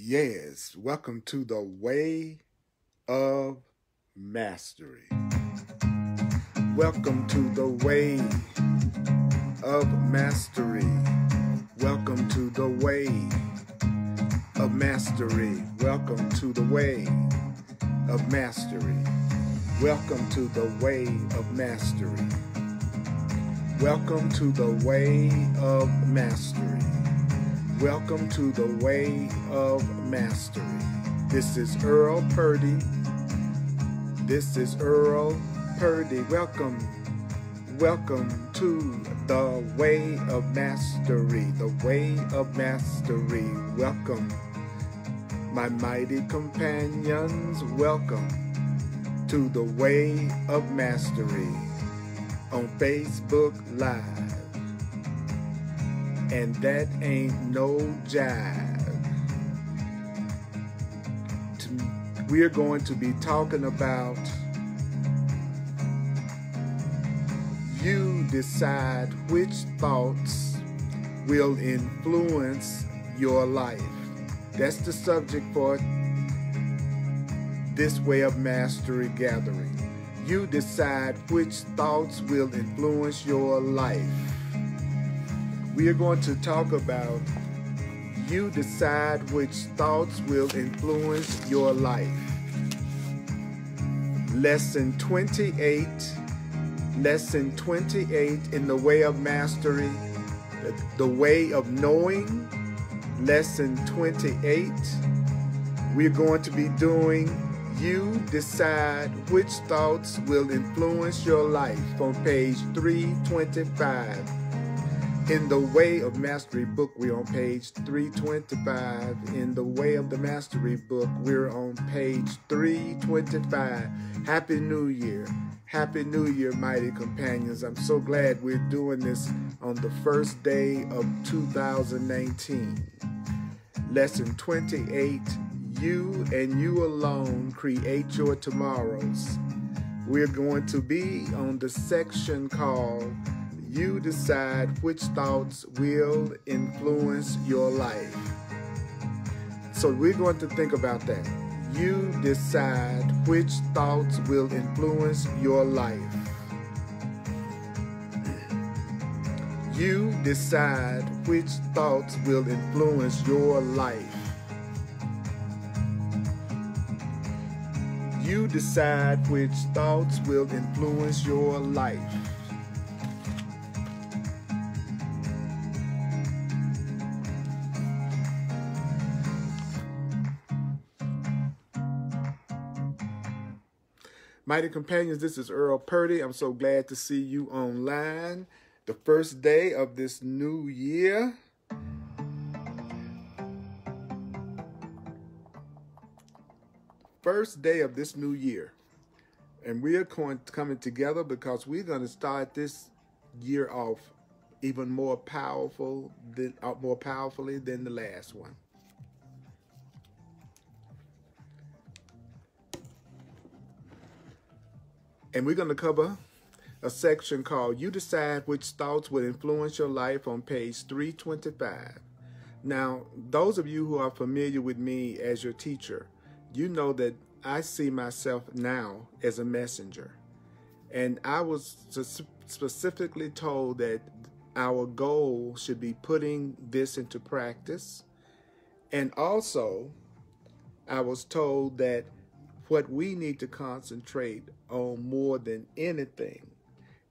Yes, welcome to the Way of Mastery. Welcome to the Way of Mastery. Welcome to the Way of Mastery. Welcome to the Way of Mastery. Welcome to the Way of Mastery. Welcome to the Way of Mastery. Welcome to the Way of Mastery. This is Earl Purdy. This is Earl Purdy. Welcome to the Way of Mastery. The Way of Mastery. Welcome, my mighty companions. Welcome to the Way of Mastery on Facebook Live. And that ain't no jive. We're going to be talking about you decide which thoughts will influence your life. That's the subject for this Way of Mastery gathering. You decide which thoughts will influence your life. We are going to talk about you decide which thoughts will influence your life. Lesson 28. Lesson 28 in the Way of Mastery. The Way of Knowing. Lesson 28. We're going to be doing you decide which thoughts will influence your life on page 325. In the Way of Mastery book, we're on page 325. In the Way of the Mastery book, we're on page 325. Happy New Year. Happy New Year, mighty companions. I'm so glad we're doing this on the first day of 2019. Lesson 28, you and you alone create your tomorrows. We're going to be on the section called you decide which thoughts will influence your life. So we're going to think about that. You decide which thoughts will influence your life. You decide which thoughts will influence your life. You decide which thoughts will influence your life. Mighty companions, this is Earl Purdy. I'm so glad to see you online. The first day of this new year. First day of this new year. And we are coming together because we're going to start this year off even more powerfully than the last one. And we're going to cover a section called You Decide Which Thoughts Will Influence Your Life on page 325. Now, those of you who are familiar with me as your teacher, you know that I see myself now as a messenger. And I was specifically told that our goal should be putting this into practice. And also, I was told that what we need to concentrate on more than anything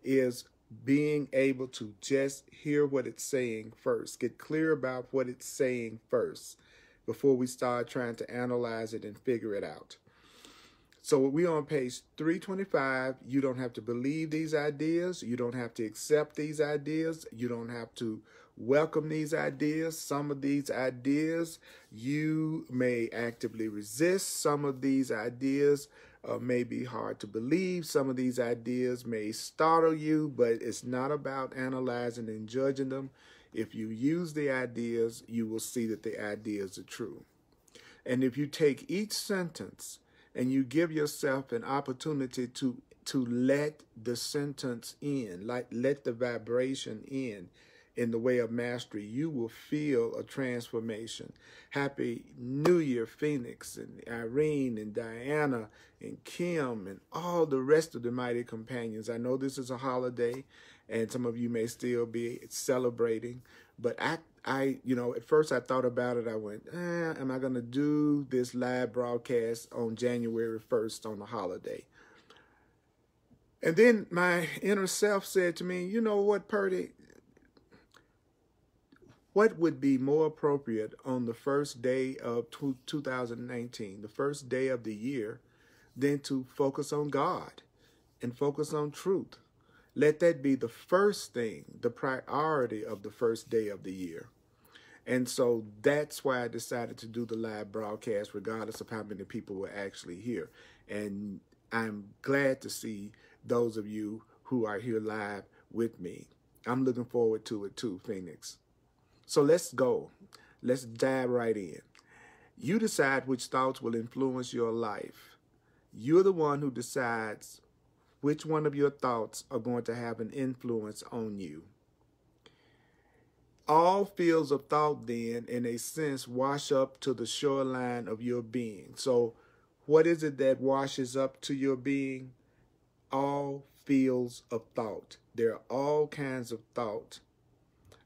is being able to just hear what it's saying first. Get clear about what it's saying first before we start trying to analyze it and figure it out. So we're on page 325. You don't have to believe these ideas. You don't have to accept these ideas. You don't have to welcome these ideas. Some of these ideas you may actively resist. Some of these ideas may be hard to believe. Some of these ideas may startle you, but it's not about analyzing and judging them. If you use the ideas, you will see that the ideas are true. And if you take each sentence and you give yourself an opportunity to let the sentence in, like let the vibration in, in the way of mastery, you will feel a transformation. Happy New Year, Phoenix and Irene and Diana and Kim and all the rest of the mighty companions. I know this is a holiday and some of you may still be celebrating, but you know, at first I thought about it. I went, am I going to do this live broadcast on January 1st on the holiday? And then my inner self said to me, you know what, Purdy? What would be more appropriate on the first day of 2019, the first day of the year, than to focus on God and focus on truth? Let that be the first thing, the priority of the first day of the year. And so that's why I decided to do the live broadcast, regardless of how many people were actually here. And I'm glad to see those of you who are here live with me. I'm looking forward to it too, Phoenix. So let's go. Let's dive right in. You decide which thoughts will influence your life. You're the one who decides which one of your thoughts are going to have an influence on you. All fields of thought then, in a sense, wash up to the shoreline of your being. So what is it that washes up to your being? All fields of thought. There are all kinds of thought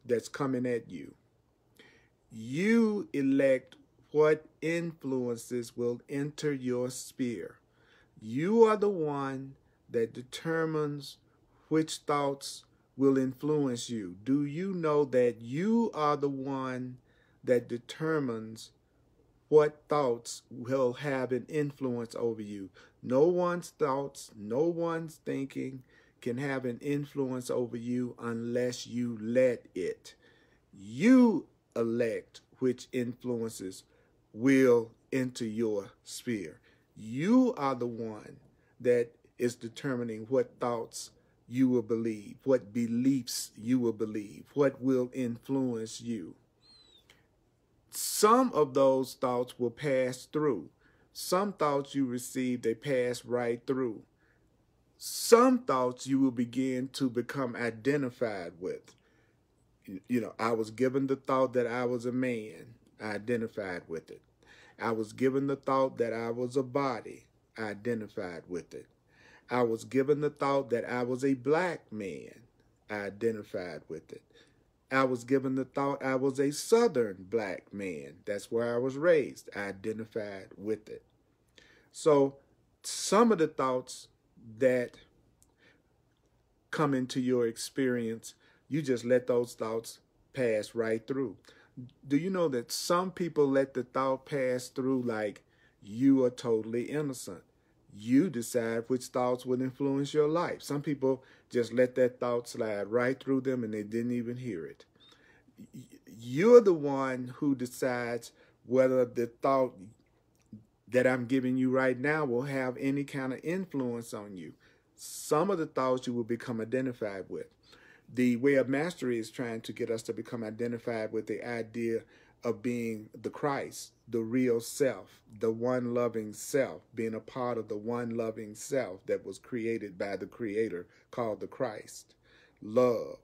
that's coming at you. You elect what influences will enter your sphere. You are the one that determines which thoughts will influence you. Do you know that you are the one that determines what thoughts will have an influence over you? No one's thoughts, no one's thinking can have an influence over you unless you let it. You elect which influences will enter your sphere. You are the one that is determining what thoughts you will believe, what beliefs you will believe, what will influence you. Some of those thoughts will pass through. Some thoughts you receive, they pass right through. Some thoughts you will begin to become identified with. You know, I was given the thought that I was a man. I identified with it. I was given the thought that I was a body. I identified with it. I was given the thought that I was a black man. I identified with it. I was given the thought I was a Southern black man. That's where I was raised. I identified with it. So some of the thoughts that come into your experience, you just let those thoughts pass right through. Do you know that some people let the thought pass through like you are totally innocent? You decide which thoughts will influence your life. Some people just let that thought slide right through them and they didn't even hear it. You're the one who decides whether the thought that I'm giving you right now will have any kind of influence on you. Some of the thoughts you will become identified with. The way of mastery is trying to get us to become identified with the idea of being the Christ, the real self, the one loving self, being a part of the one loving self that was created by the Creator called the Christ. Love.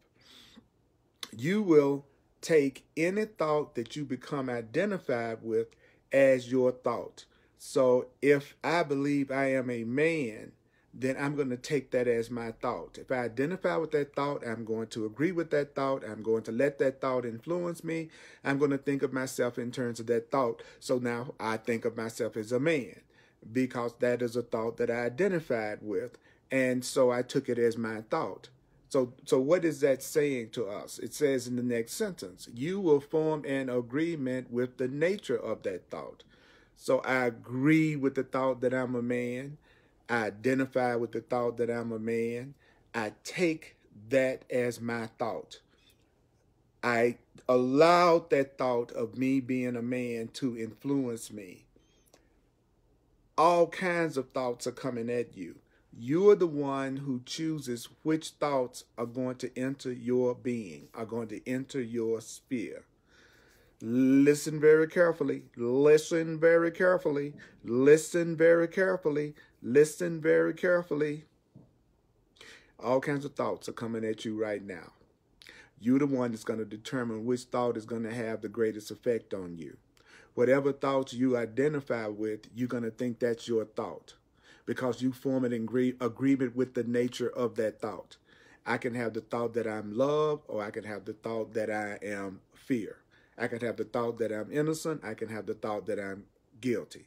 You will take any thought that you become identified with as your thought. So if I believe I am a man, then I'm going to take that as my thought. If I identify with that thought, I'm going to agree with that thought. I'm going to let that thought influence me. I'm going to think of myself in terms of that thought. So now I think of myself as a man because that is a thought that I identified with. And so I took it as my thought. So what is that saying to us? It says in the next sentence, you will form an agreement with the nature of that thought. So I agree with the thought that I'm a man. I identify with the thought that I'm a man. I take that as my thought. I allowed that thought of me being a man to influence me. All kinds of thoughts are coming at you. You're the one who chooses which thoughts are going to enter your being, are going to enter your sphere. Listen very carefully. Listen very carefully. Listen very carefully. Listen very carefully. All kinds of thoughts are coming at you right now. You're the one that's going to determine which thought is going to have the greatest effect on you. Whatever thoughts you identify with, you're going to think that's your thought because you form an agreement with the nature of that thought. I can have the thought that I'm love, or I can have the thought that I am fear. I can have the thought that I'm innocent. I can have the thought that I'm guilty.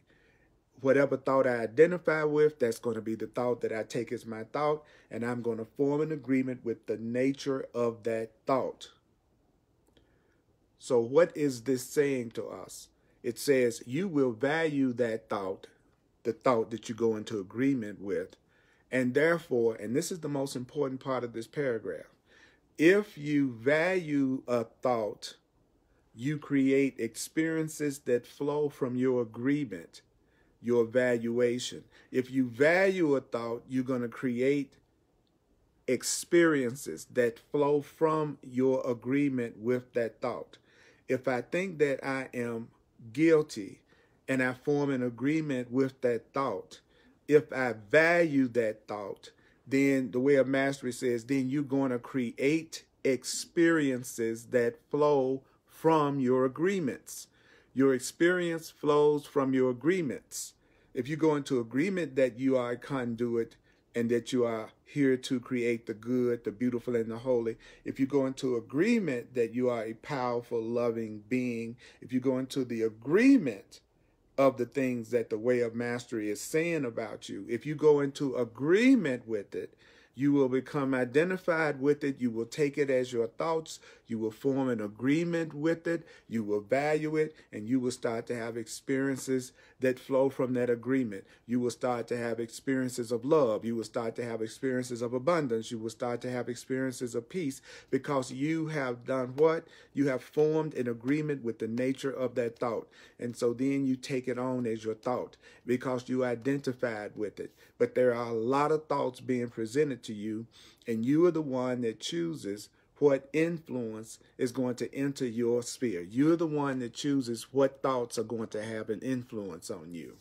Whatever thought I identify with, that's going to be the thought that I take as my thought, and I'm going to form an agreement with the nature of that thought. So what is this saying to us? It says you will value that thought, the thought that you go into agreement with, and therefore, and this is the most important part of this paragraph, if you value a thought, you create experiences that flow from your agreement, your valuation. If you value a thought, you're going to create experiences that flow from your agreement with that thought. If I think that I am guilty and I form an agreement with that thought, if I value that thought, then the way of mastery says, then you're going to create experiences that flow from your agreements. Your experience flows from your agreements. If you go into agreement that you are a conduit and that you are here to create the good, the beautiful, and the holy, if you go into agreement that you are a powerful, loving being, if you go into the agreement of the things that the way of mastery is saying about you, if you go into agreement with it, you will become identified with it. You will take it as your thoughts. You will form an agreement with it. You will value it, and you will start to have experiences that flow from that agreement. You will start to have experiences of love. You will start to have experiences of abundance. You will start to have experiences of peace because you have done what? You have formed an agreement with the nature of that thought. And so then you take it on as your thought because you identified with it. But there are a lot of thoughts being presented to you, and you are the one that chooses what influence is going to enter your sphere. You're the one that chooses what thoughts are going to have an influence on you.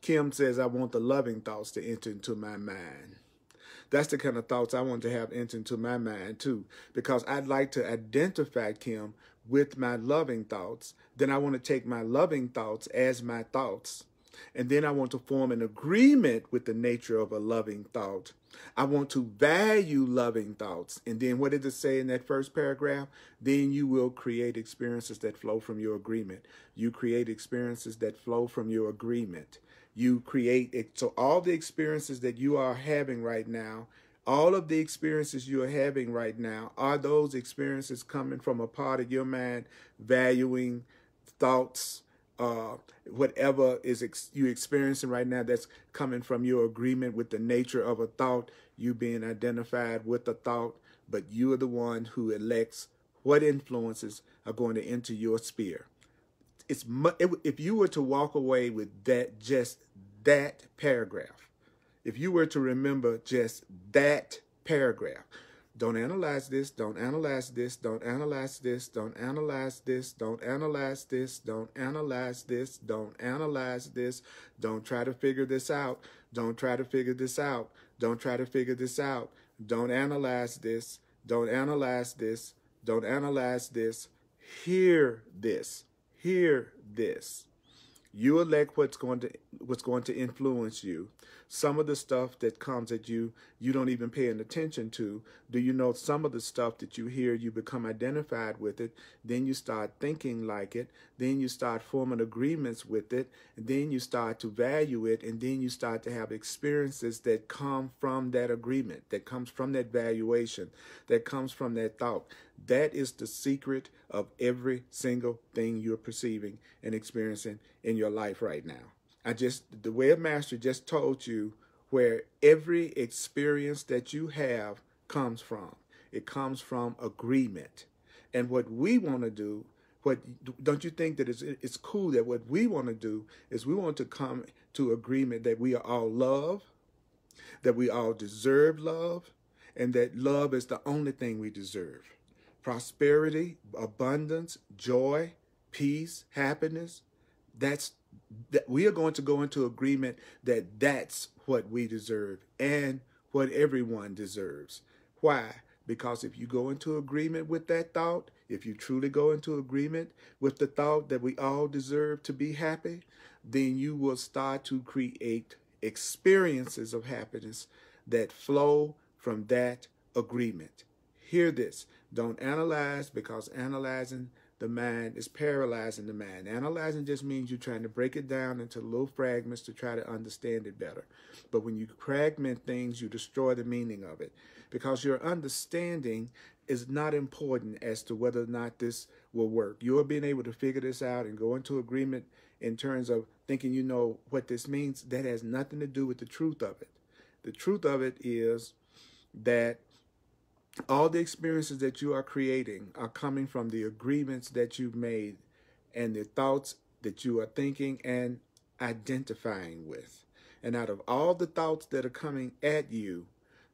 Kim says, I want the loving thoughts to enter into my mind. That's the kind of thoughts I want to have enter into my mind too, because I'd like to identify, Kim, with my loving thoughts. Then I want to take my loving thoughts as my thoughts. And then I want to form an agreement with the nature of a loving thought. I want to value loving thoughts. And then what did it say in that first paragraph? Then you will create experiences that flow from your agreement. You create experiences that flow from your agreement. You create it. So all the experiences that you are having right now, all of the experiences you are having right now, are those experiences coming from a part of your mind valuing thoughts, whatever is you experiencing right now that's coming from your agreement with the nature of a thought, you being identified with the thought, but you are the one who elects what influences are going to enter your sphere. If you were to walk away with that, just that paragraph, if you were to remember just that paragraph, don't analyze this, don't analyze this, don't analyze this, don't analyze this, don't analyze this, don't analyze this, don't analyze this, don't try to figure this out, don't try to figure this out, don't try to figure this out, don't analyze this, don't analyze this, don't analyze this, hear this, hear this. You elect what's going to influence you. Some of the stuff that comes at you, you don't even pay attention to. Do you know some of the stuff that you hear, you become identified with it. Then you start thinking like it. Then you start forming agreements with it. And then you start to value it. And then you start to have experiences that come from that agreement, that comes from that valuation, that comes from that thought. That is the secret of every single thing you're perceiving and experiencing in your life right now. The way of mastery just told you where every experience that you have comes from. It comes from agreement. And what we want to do, don't you think that it's cool that what we want to do is we want to come to agreement that we are all love, that we all deserve love, and that love is the only thing we deserve. Prosperity, abundance, joy, peace, happiness, that we are going to go into agreement that that's what we deserve and what everyone deserves. Why? Because if you go into agreement with that thought, if you truly go into agreement with the thought that we all deserve to be happy, then you will start to create experiences of happiness that flow from that agreement. Hear this. Don't analyze, because analyzing the mind is paralyzing the mind. Analyzing just means you're trying to break it down into little fragments to try to understand it better. But when you fragment things, you destroy the meaning of it, because your understanding is not important as to whether or not this will work. You're being able to figure this out and go into agreement in terms of thinking you know what this means. That has nothing to do with the truth of it. The truth of it is that all the experiences that you are creating are coming from the agreements that you've made and the thoughts that you are thinking and identifying with. And out of all the thoughts that are coming at you,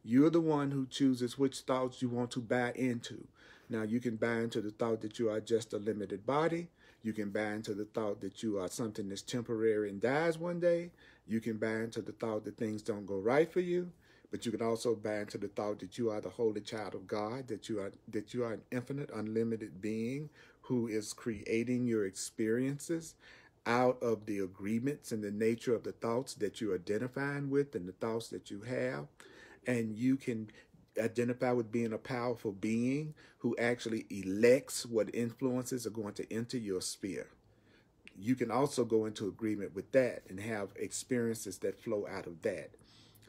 you're the one who chooses which thoughts you want to buy into. Now, you can buy into the thought that you are just a limited body. You can buy into the thought that you are something that's temporary and dies one day. You can buy into the thought that things don't go right for you. But you can also buy into the thought that you are the holy child of God, that you are an infinite, unlimited being who is creating your experiences out of the agreements and the nature of the thoughts that you're identifying with and the thoughts that you have. And you can identify with being a powerful being who actually elects what influences are going to enter your sphere. You can also go into agreement with that and have experiences that flow out of that.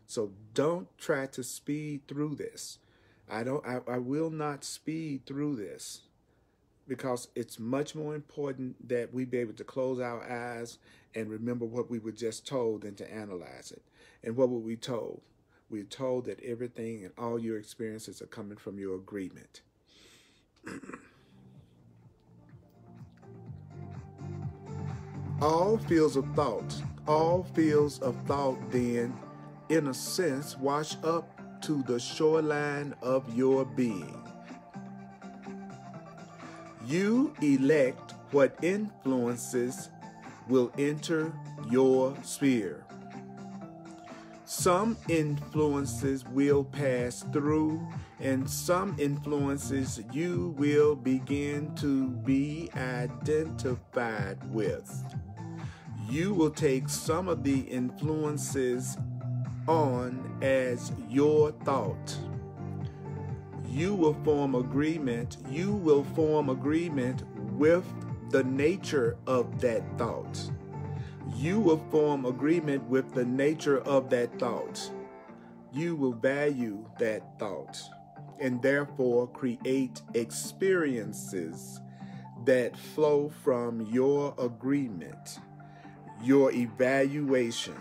So don't try to speed through this. I will not speed through this, because it's much more important that we be able to close our eyes and remember what we were just told than to analyze it. And what were we told? We were told that everything and all your experiences are coming from your agreement. All fields of thought then, in a sense, wash up to the shoreline of your being. You elect what influences will enter your sphere. Some influences will pass through, and some influences you will begin to be identified with. You will take some of the influences on as your thought. You will form agreement with the nature of that thought. You will form agreement with the nature of that thought. You will value that thought and therefore create experiences that flow from your agreement, your evaluation.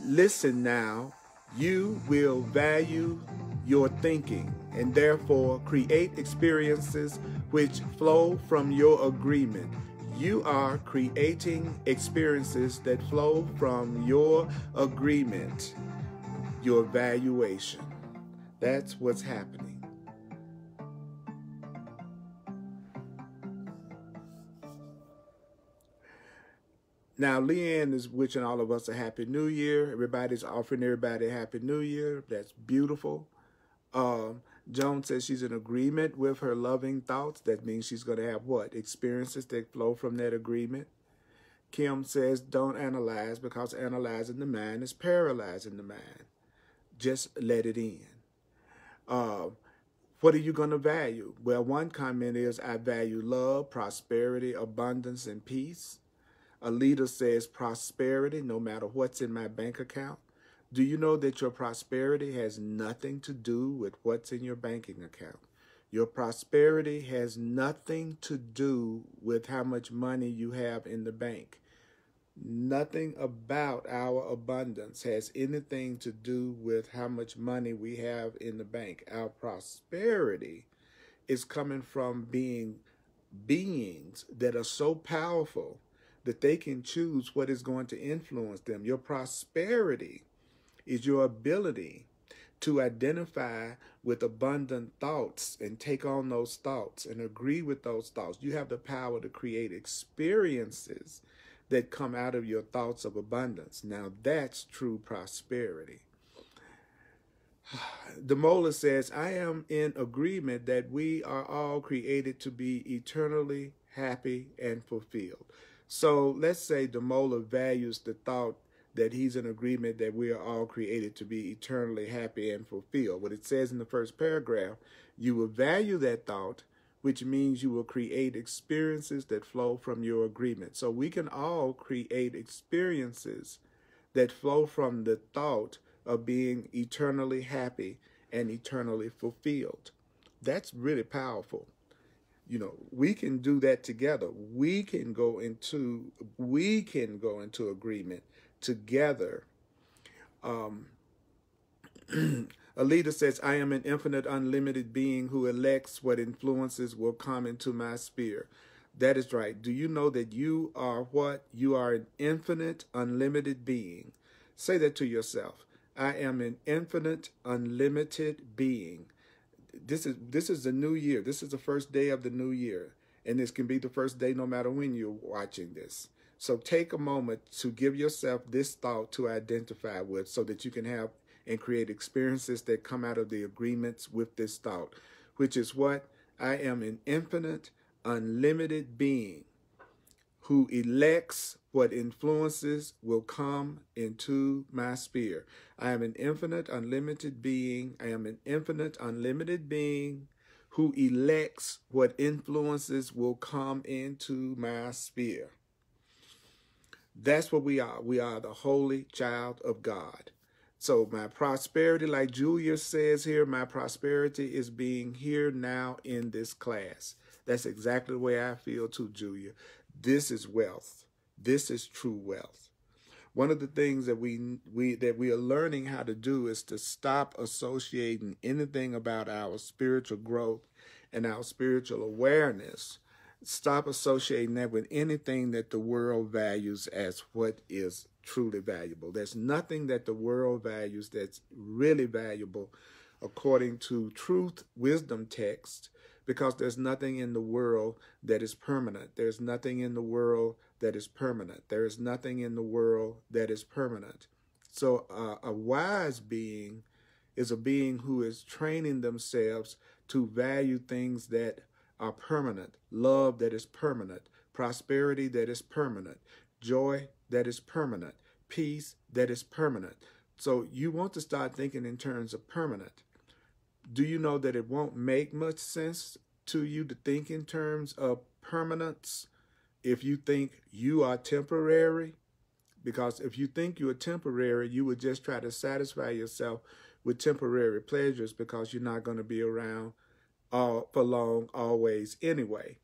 Listen now, you will value your thinking and therefore create experiences which flow from your agreement. You are creating experiences that flow from your agreement, your valuation. That's what's happening. Now, Leanne is wishing all of us a Happy New Year. Everybody's offering everybody a Happy New Year. That's beautiful. Joan says she's in agreement with her loving thoughts. That means she's going to have what? Experiences that flow from that agreement. Kim says don't analyze, because analyzing the mind is paralyzing the mind. Just let it in. What are you going to value? Well, one comment is, I value love, prosperity, abundance, and peace. A leader says prosperity, no matter what's in my bank account. Do you know that your prosperity has nothing to do with what's in your banking account? Your prosperity has nothing to do with how much money you have in the bank. Nothing about our abundance has anything to do with how much money we have in the bank. Our prosperity is coming from being beings that are so powerful that they can choose what is going to influence them. Your prosperity is your ability to identify with abundant thoughts and take on those thoughts and agree with those thoughts. You have the power to create experiences that come out of your thoughts of abundance. Now that's true prosperity. Demola says, I am in agreement that we are all created to be eternally happy and fulfilled. So let's say Demola values the thought that he's in agreement that we are all created to be eternally happy and fulfilled. What it says in the first paragraph, you will value that thought, which means you will create experiences that flow from your agreement. So we can all create experiences that flow from the thought of being eternally happy and eternally fulfilled. That's really powerful. You know, we can do that together. We can go into agreement together. Alita says, I am an infinite, unlimited being who elects what influences will come into my sphere. That is right. Do you know that you are what? You are an infinite, unlimited being. Say that to yourself. I am an infinite, unlimited being. This is the new year. This is the first day of the new year. And this can be the first day no matter when you're watching this. So take a moment to give yourself this thought to identify with so that you can have and create experiences that come out of the agreements with this thought, which is what? I am an infinite, unlimited being who elects what influences will come into my sphere. I am an infinite, unlimited being. I am an infinite, unlimited being who elects what influences will come into my sphere. That's what we are. We are the holy child of God. So my prosperity, like Julia says here, my prosperity is being here now in this class. That's exactly the way I feel too, Julia. This is wealth. This is true wealth. One of the things that we are learning how to do is to stop associating anything about our spiritual growth and our spiritual awareness. Stop associating that with anything that the world values as what is truly valuable. There's nothing that the world values that's really valuable according to truth, wisdom text, because there's nothing in the world that is permanent. There's nothing in the world that is permanent. There is nothing in the world that is permanent. So a wise being is a being who is training themselves to value things that are permanent, love that is permanent, prosperity that is permanent, joy that is permanent, peace that is permanent. So you want to start thinking in terms of permanent. Do you know that it won't make much sense to you to think in terms of permanence if you think you are temporary? Because if you think you are temporary, you would just try to satisfy yourself with temporary pleasures because you're not going to be around for long always anyway.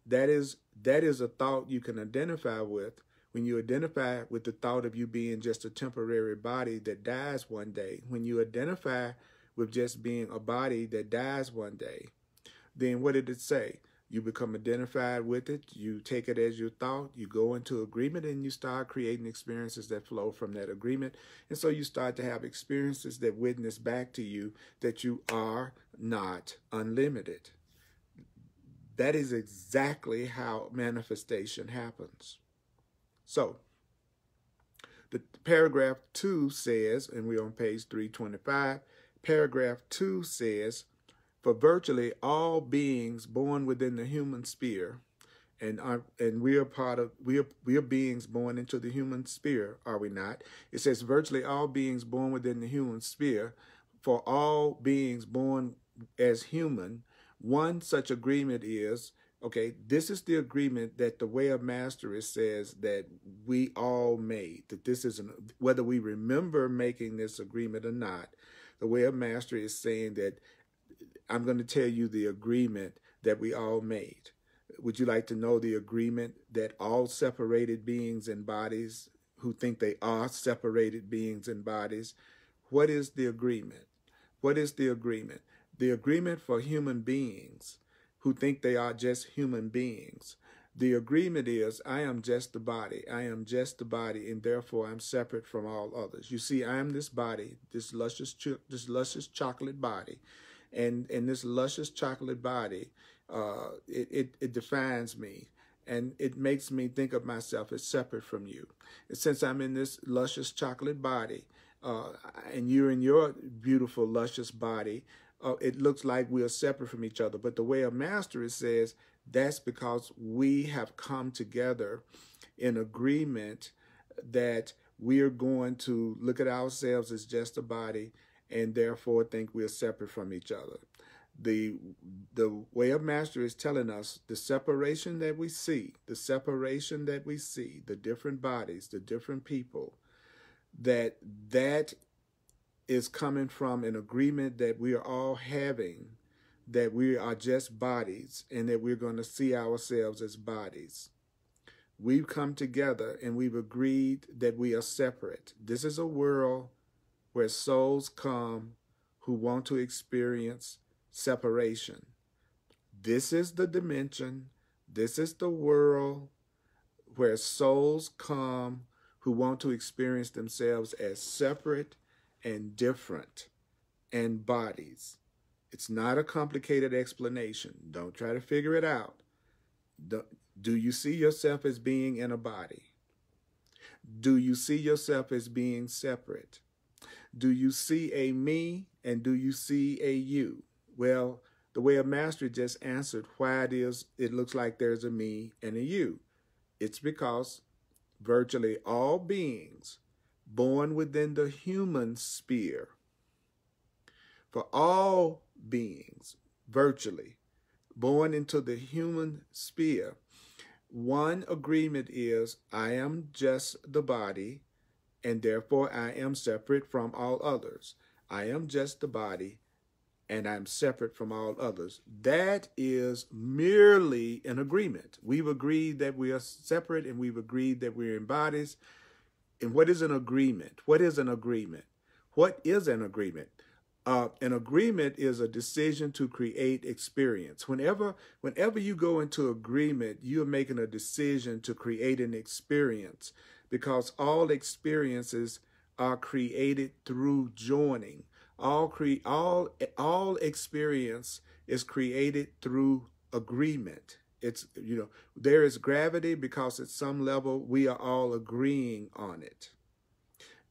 That is a thought you can identify with when you identify with the thought of you being just a temporary body that dies one day. When you identify with just being a body that dies one day, then what did it say? You become identified with it, you take it as your thought, you go into agreement, and you start creating experiences that flow from that agreement. And so you start to have experiences that witness back to you that you are not unlimited. That is exactly how manifestation happens. So, the paragraph 2 says, and we're on page 325, paragraph 2 says, for virtually all beings born within the human sphere, and we are beings born into the human sphere, are we not? It says virtually all beings born within the human sphere, for all beings born as human, one such agreement is, okay, this is the agreement that the Way of Mastery says that we all made, that this is, whether we remember making this agreement or not, the Way of Mastery is saying that I'm going to tell you the agreement that we all made. Would you like to know the agreement that all separated beings and bodies who think they are separated beings and bodies? What is the agreement? What is the agreement? The agreement for human beings who think they are just human beings. The agreement is, I am just the body. I am just the body, and therefore I'm separate from all others. You see, I am this body, this luscious chocolate body. And this luscious chocolate body, it defines me, and it makes me think of myself as separate from you. And since I'm in this luscious chocolate body, uh, and you're in your beautiful, luscious body, it looks like we are separate from each other. But the way of mastery says that's because we have come together in agreement that we are going to look at ourselves as just a body and therefore think we are separate from each other. The way of mastery is telling us the separation that we see, the different bodies, the different people, that is coming from an agreement that we are all having, that we are just bodies and that we're going to see ourselves as bodies. We've come together and we've agreed that we are separate. This is a world where souls come who want to experience separation. This is the dimension, this is the world where souls come who want to experience themselves as separate and different and bodies. It's not a complicated explanation. Don't try to figure it out. Do you see yourself as being in a body? Do you see yourself as being separate? Do you see a me and do you see a you? Well, the way of mastery just answered why it looks like there's a me and a you. It's because virtually all beings born within the human sphere, for all beings virtually born into the human sphere, one agreement is I am just the body and therefore I am separate from all others. I am just the body and I'm separate from all others. That is merely an agreement. We've agreed that we are separate and we've agreed that we're in bodies. And what is an agreement? What is an agreement? What is an agreement? An agreement is a decision to create experience. Whenever you go into agreement, you're making a decision to create an experience, because all experiences are created through joining. All experience is created through agreement. It's, there is gravity because at some level we are all agreeing on it.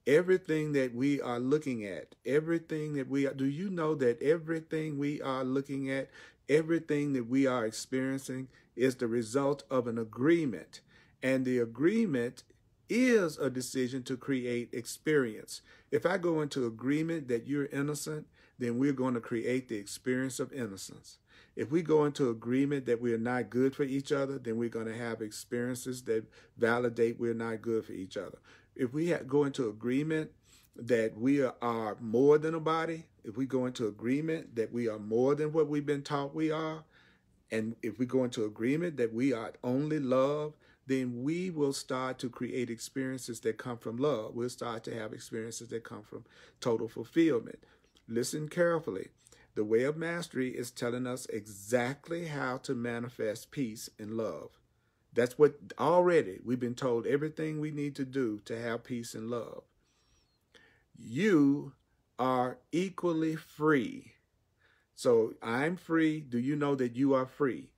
Everything that we are looking at, do you know that everything we are looking at, everything that we are experiencing is the result of an agreement? And the agreement is a decision to create experience. If I go into agreement that you're innocent, then we're going to create the experience of innocence. If we go into agreement that we're not good for each other, then we're going to have experiences that validate we're not good for each other. If we go into agreement that we are more than a body, if we go into agreement that we are more than what we've been taught we are, and if we go into agreement that we are only love, then we will start to create experiences that come from love. We'll start to have experiences that come from total fulfillment. Listen carefully. The way of mastery is telling us exactly how to manifest peace and love. That's what already we've been told everything we need to do to have peace and love. You are equally free. So I'm free. Do you know that you are free?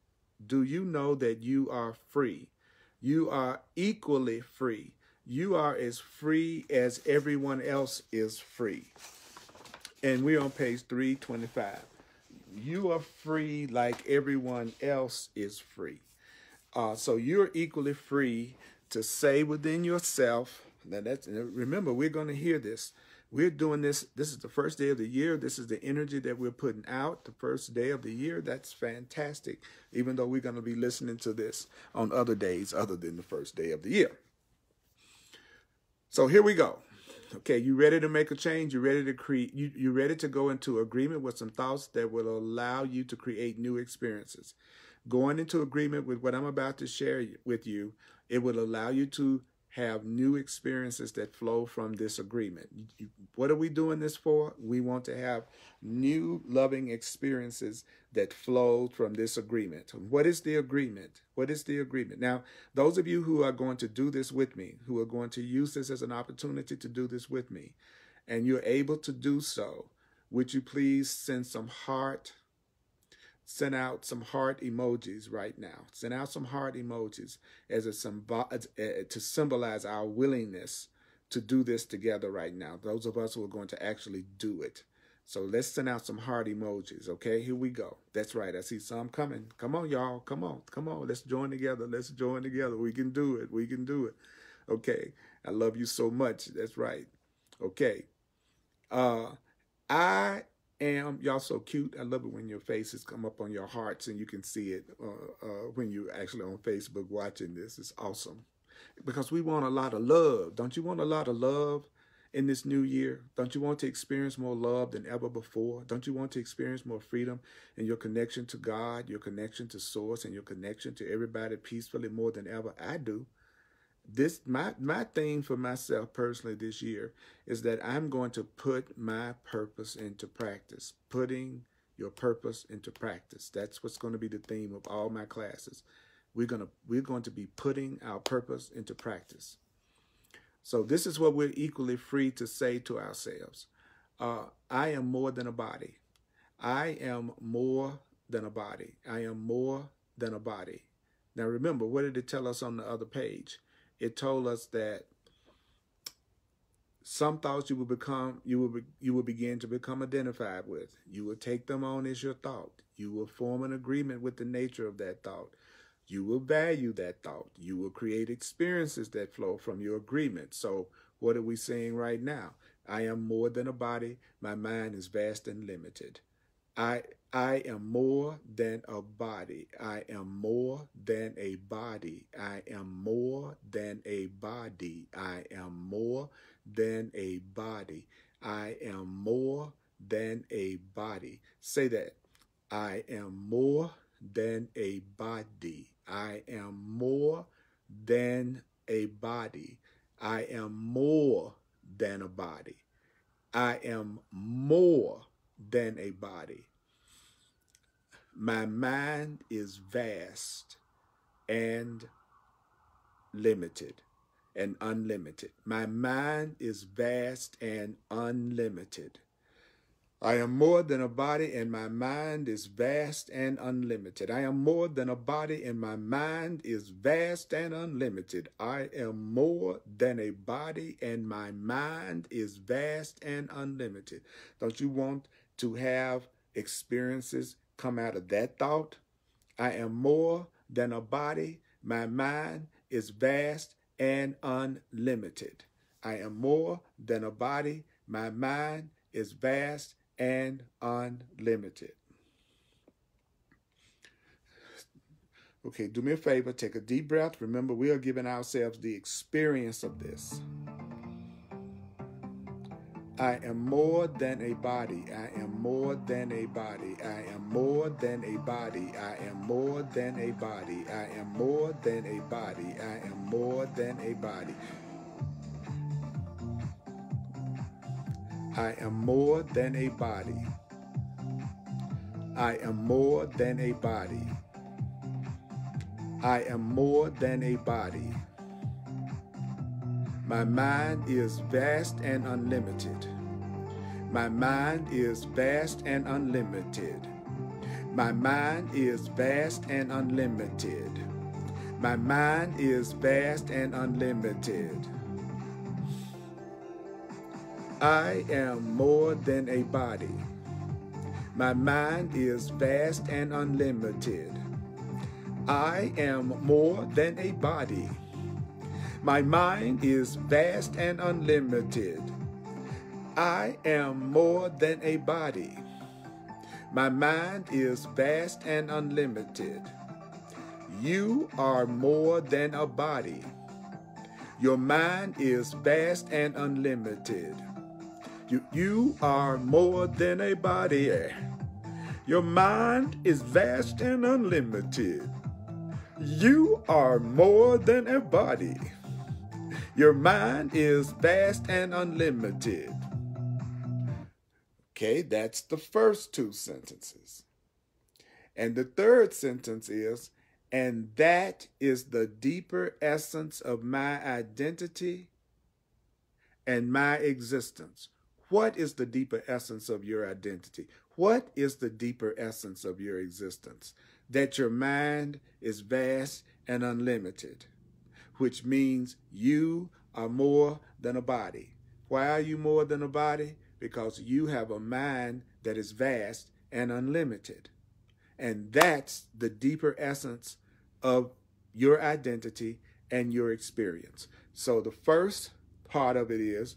Do you know that you are free? You are equally free. You are as free as everyone else is free. And we're on page 325. You are free like everyone else is free. So you're equally free to say within yourself, remember, we're going to hear this. We're doing this. This is the first day of the year. This is the energy that we're putting out the first day of the year. That's fantastic, even though we're going to be listening to this on other days other than the first day of the year. So here we go. Okay, you ready to make a change? You ready to create? You ready to go into agreement with some thoughts that will allow you to create new experiences? Going into agreement with what I'm about to share with you, it will allow you to have new experiences that flow from this agreement. What are we doing this for? We want to have new loving experiences that flow from this agreement. What is the agreement? What is the agreement? Now, those of you who are going to do this with me, who are going to use this as an opportunity to do this with me, and you're able to do so, would you please send out some heart emojis right now. Send out some heart emojis as to symbolize our willingness to do this together right now. Those of us who are going to actually do it. So let's send out some heart emojis, okay? Here we go. That's right. I see some coming. Come on, y'all. Come on. Come on. Let's join together. Let's join together. We can do it. We can do it. Okay. I love you so much. That's right. Okay. I am, y'all so cute. I love it when your faces come up on your hearts and you can see it when you're actually on Facebook watching this. It's awesome. Because we want a lot of love. Don't you want a lot of love in this new year? Don't you want to experience more love than ever before? Don't you want to experience more freedom in your connection to God, your connection to Source, and your connection to everybody peacefully more than ever? I do. This my thing for myself personally this year is that I'm going to put my purpose into practice. Putting your purpose into practice. That's what's going to be the theme of all my classes. We're going to be putting our purpose into practice. So this is what we're equally free to say to ourselves. I am more than a body. I am more than a body. I am more than a body. Now remember, what did it tell us on the other page? It told us that some thoughts you will begin to become identified with. You will take them on as your thought. You will form an agreement with the nature of that thought. You will value that thought. You will create experiences that flow from your agreement. So what are we saying right now? I am more than a body. My mind is vast and limited. I am more than a body. I am more than a body. I am more than a body. I am more than a body. I am more than a body. Say that. I am more than a body. I am more than a body. I am more than a body. I am more than a body. My mind is vast and limited and unlimited. My mind is vast and unlimited. I am more than a body and my mind is vast and unlimited. I am more than a body and my mind is vast and unlimited. I am more than a body and my mind is vast and unlimited. Don't you want to have experiences come out of that thought? I am more than a body. My mind is vast and unlimited. I am more than a body. My mind is vast and unlimited. Okay, do me a favor, take a deep breath. Remember, we are giving ourselves the experience of this. I am more than a body. I am more than a body. I am more than a body. I am more than a body. I am more than a body. I am more than a body. I am more than a body. I am more than a body. I am more than a body. My mind is vast and unlimited. My mind is vast and unlimited. My mind is vast and unlimited. My mind is vast and unlimited. I am more than a body. My mind is vast and unlimited. I am more than a body. My mind is vast and unlimited. I am more than a body. My mind is vast and unlimited. You are more than a body. Your mind is vast and unlimited. You are more than a body. Your mind is vast and unlimited. You are more than a body. Your mind is vast and unlimited. Okay, that's the first two sentences. And the third sentence is, and that is the deeper essence of my identity and my existence. What is the deeper essence of your identity? What is the deeper essence of your existence? That your mind is vast and unlimited, which means you are more than a body. Why are you more than a body? Because you have a mind that is vast and unlimited. And that's the deeper essence of your identity and your experience. So the first part of it is,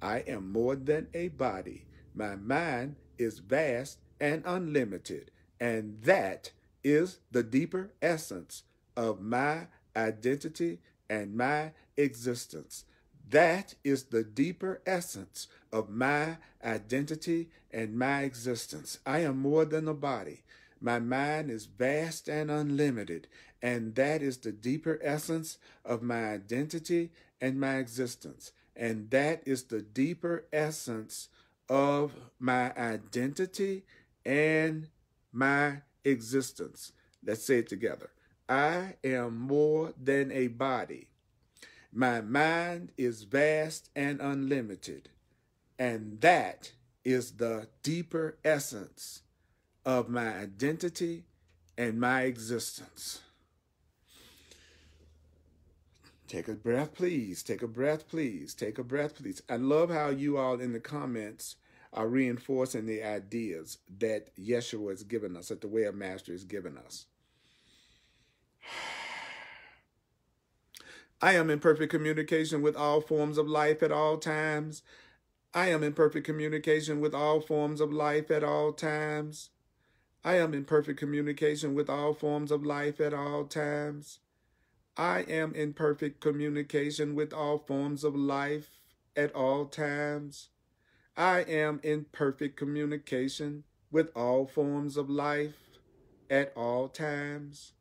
I am more than a body. My mind is vast and unlimited. And that is the deeper essence of my identity and my existence. That is the deeper essence of my identity and my existence. I am more than a body. My mind is vast and unlimited, and that is the deeper essence of my identity and my existence. And that is the deeper essence of my identity and my existence. Let's say it together. I am more than a body. My mind is vast and unlimited, and that is the deeper essence of my identity and my existence. Take a breath, please. Take a breath, please. Take a breath, please. I love how you all in the comments are reinforcing the ideas that Yeshua has given us, that the way of master has given us. I am in perfect communication with all forms of life at all times. I am in perfect communication with all forms of life at all times. I am in perfect communication with all forms of life at all times. I am in perfect communication with all forms of life at all times. I am in perfect communication with all forms of life at all times.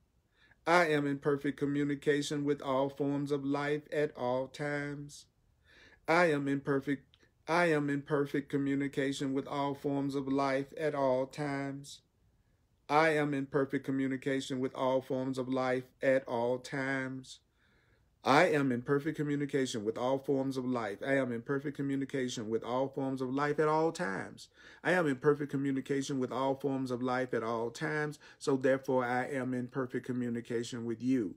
I am in perfect communication with all forms of life at all times. I am in perfect communication with all forms of life at all times. I am in perfect communication with all forms of life at all times. I am in perfect communication with all forms of life. I am in perfect communication with all forms of life at all times. I am in perfect communication with all forms of life at all times. So therefore, I am in perfect communication with you.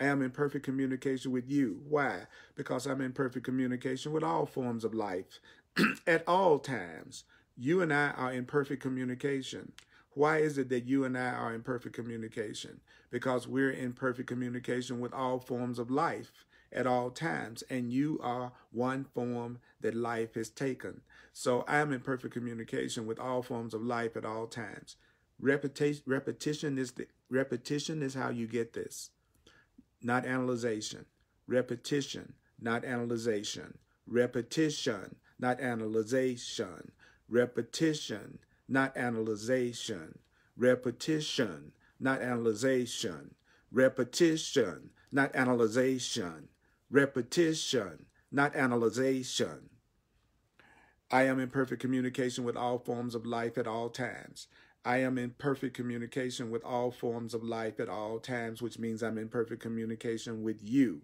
I am in perfect communication with you. Why? Because I'm in perfect communication with all forms of life at all times. You and I are in perfect communication. Why is it that you and I are in perfect communication? Because we're in perfect communication with all forms of life at all times, and you are one form that life has taken. So I'm in perfect communication with all forms of life at all times. Repetition is how you get this, not analyzation. Repetition, not analyzation. Repetition, not analyzation. Repetition, not analyzation. Repetition, not analyzation. Repetition, not analyzation. Repetition, not analyzation. I am in perfect communication with all forms of life at all times. I am in perfect communication with all forms of life at all times, which means I'm in perfect communication with you.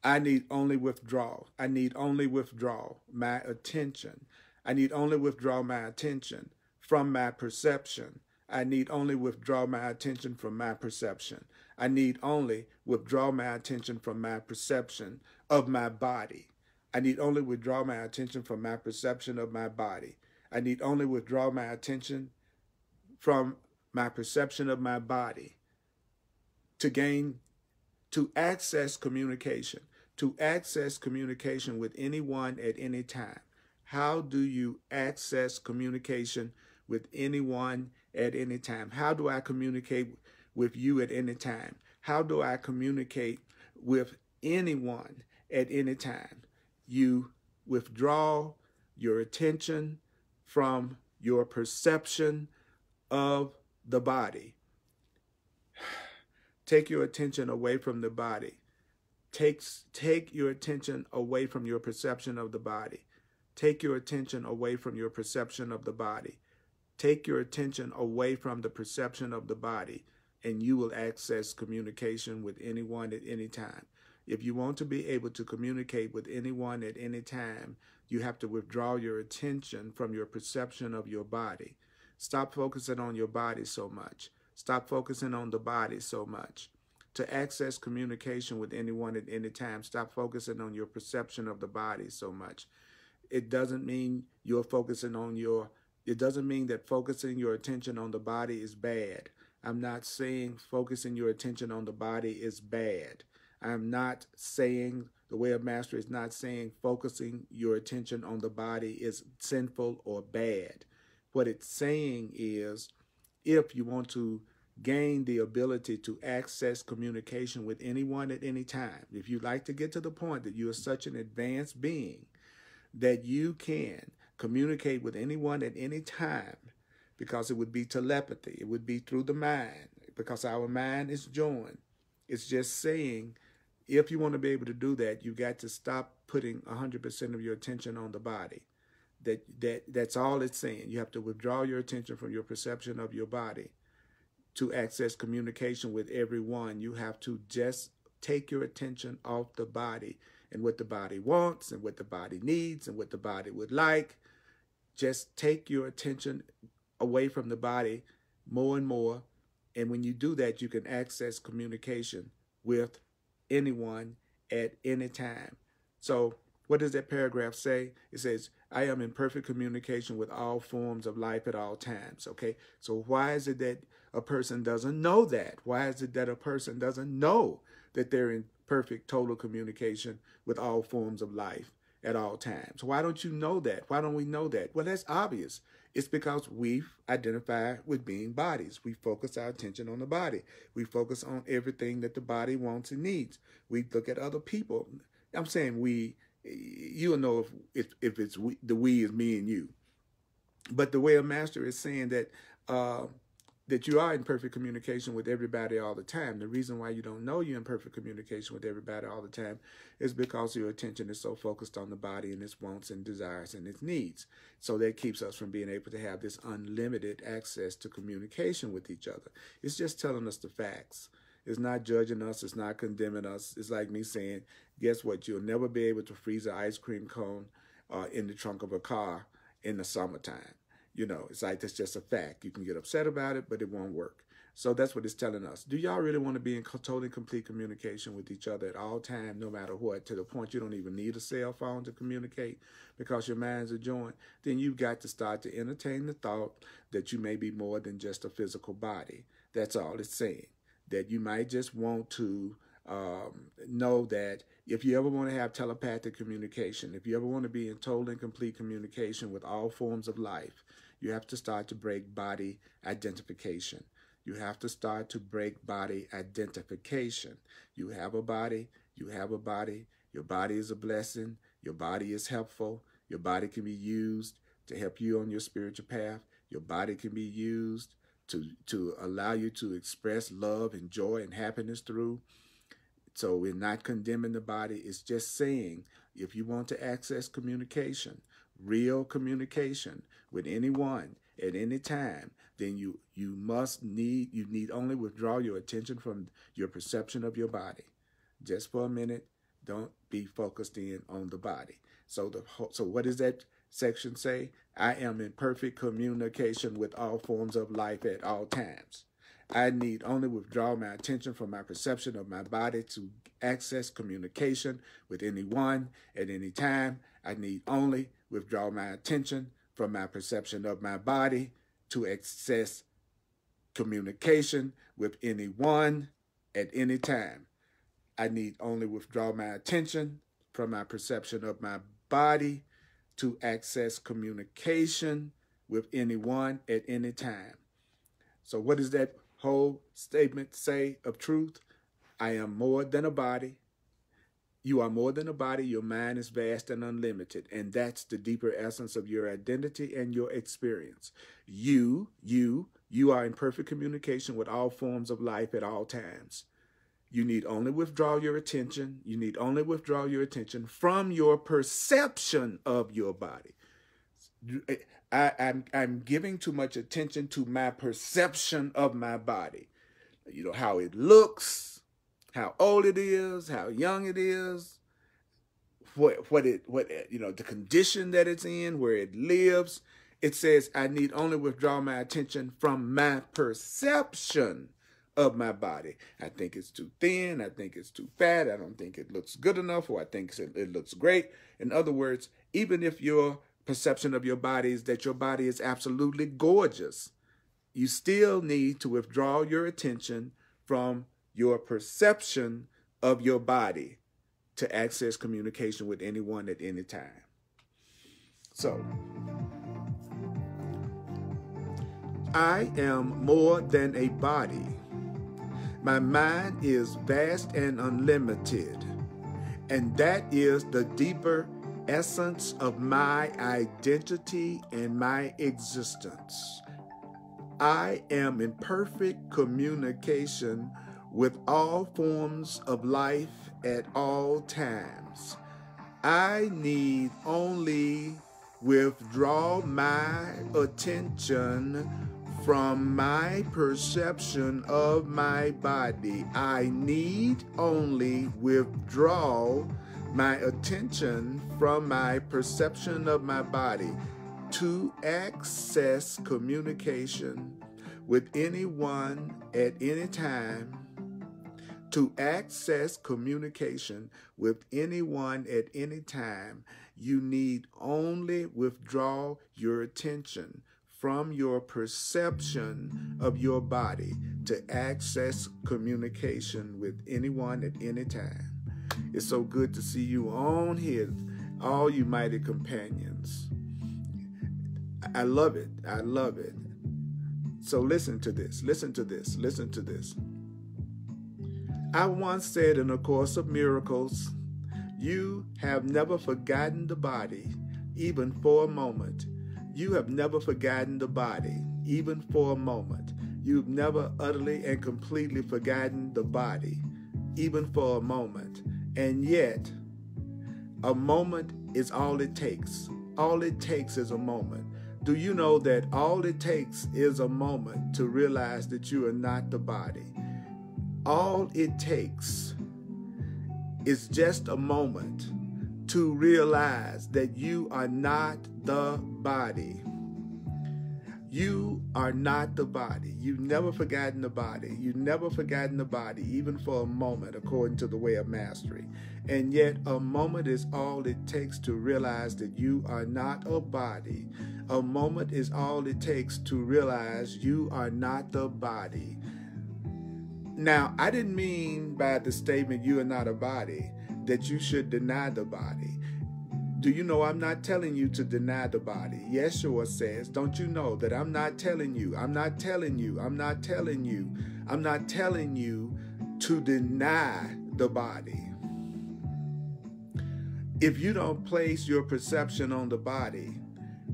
I need only withdraw. I need only withdraw my attention. I need only withdraw my attention from my perception. I need only withdraw my attention from my perception. I need only withdraw my attention from my perception of my body. I need only withdraw my attention from my perception of my body. I need only withdraw my attention from my perception of my body to access communication with anyone at any time. How do you access communication with anyone at any time? How do I communicate with you at any time? How do I communicate with anyone at any time? You withdraw your attention from your perception of the body. Take your attention away from the body. Take your attention away from your perception of the body. Take your attention away from your perception of the body. Take your attention away from the perception of the body, and you will access communication with anyone at any time. If you want to be able to communicate with anyone at any time, you have to withdraw your attention from your perception of your body. Stop focusing on your body so much. Stop focusing on the body so much. to access communication with anyone at any time, stop focusing on your perception of the body so much. It doesn't mean you're focusing on it doesn't mean that focusing your attention on the body is bad. I'm not saying focusing your attention on the body is bad. I'm not saying, the way of mastery is not saying focusing your attention on the body is sinful or bad. What it's saying is, if you want to gain the ability to access communication with anyone at any time, if you'd like to get to the point that you are such an advanced being that you can communicate with anyone at any time, because it would be telepathy, it would be through the mind, because our mind is joined. It's just saying, if you want to be able to do that, you got to stop putting 100% of your attention on the body. That's all it's saying. You have to withdraw your attention from your perception of your body to access communication with everyone. You have to just take your attention off the body and what the body wants and what the body needs and what the body would like. Just take your attention away from the body more and more. And when you do that, you can access communication with anyone at any time. So what does that paragraph say? It says, I am in perfect communication with all forms of life at all times. Okay, so why is it that a person doesn't know that? Why is it that a person doesn't know that they're in perfect total communication with all forms of life at all times? Why don't you know that? Why don't we know that? Well, that's obvious. It's because we identify with being bodies. We focus our attention on the body. We focus on everything that the body wants and needs. We look at other people. I'm saying we, you'll know if it's we, the we is me and you. But the way of master is saying that that you are in perfect communication with everybody all the time. The reason why you don't know you're in perfect communication with everybody all the time is because your attention is so focused on the body and its wants and desires and its needs. So that keeps us from being able to have this unlimited access to communication with each other. It's just telling us the facts. It's not judging us. It's not condemning us. It's like me saying, guess what? You'll never be able to freeze an ice cream cone in the trunk of a car in the summertime. You know, it's like, that's just a fact. You can get upset about it, but it won't work. So that's what it's telling us. Do y'all really want to be in total and complete communication with each other at all times, no matter what, to the point you don't even need a cell phone to communicate because your minds are joined? Then you've got to start to entertain the thought that you may be more than just a physical body. That's all it's saying. That you might just want to know that if you ever want to have telepathic communication, if you ever want to be in total and complete communication with all forms of life, you have to start to break body identification. You have to start to break body identification. You have a body, you have a body, your body is a blessing, your body is helpful, your body can be used to help you on your spiritual path, your body can be used to allow you to express love and joy and happiness through. So we're not condemning the body. It's just saying, if you want to access communication, real communication with anyone at any time, then you need only withdraw your attention from your perception of your body. Just for a minute, don't be focused in on the body. So what does that section say? I am in perfect communication with all forms of life at all times. I need only withdraw my attention from my perception of my body to access communication with anyone at any time. I need only withdraw my attention from my perception of my body to access communication with anyone at any time. I need only withdraw my attention from my perception of my body to access communication with anyone at any time. So what does that whole statement say of truth? I am more than a body. You are more than a body. Your mind is vast and unlimited. And that's the deeper essence of your identity and your experience. You are in perfect communication with all forms of life at all times. You need only withdraw your attention. You need only withdraw your attention from your perception of your body. I'm giving too much attention to my perception of my body. You know, how it looks, how old it is, how young it is, the condition that it's in, where it lives. It says I need only withdraw my attention from my perception of my body. I think it's too thin. I think it's too fat. I don't think it looks good enough, or I think it looks great. In other words, even if your perception of your body is that your body is absolutely gorgeous, you still need to withdraw your attention from your perception of your body to access communication with anyone at any time. So, I am more than a body. My mind is vast and unlimited, and that is the deeper essence of my identity and my existence. I am in perfect communication with all forms of life at all times. I need only withdraw my attention from my perception of my body. I need only withdraw my attention from my perception of my body to access communication with anyone at any time. To access communication with anyone at any time, you need only withdraw your attention from your perception of your body to access communication with anyone at any time. It's so good to see you on here, all you mighty companions. I love it. I love it. So listen to this. Listen to this. Listen to this. I once said in A Course of Miracles, you have never forgotten the body, even for a moment. You have never forgotten the body, even for a moment. You've never utterly and completely forgotten the body, even for a moment. And yet, a moment is all it takes. All it takes is a moment. Do you know that all it takes is a moment to realize that you are not the body? All it takes is just a moment to realize that you are not the body. You are not the body. You've never forgotten the body. You've never forgotten the body, even for a moment, according to the way of mastery. And yet, a moment is all it takes to realize that you are not a body. A moment is all it takes to realize you are not the body. Now, I didn't mean by the statement, you are not a body, that you should deny the body. Do you know I'm not telling you to deny the body? Yeshua says, don't you know that I'm not telling you to deny the body. If you don't place your perception on the body,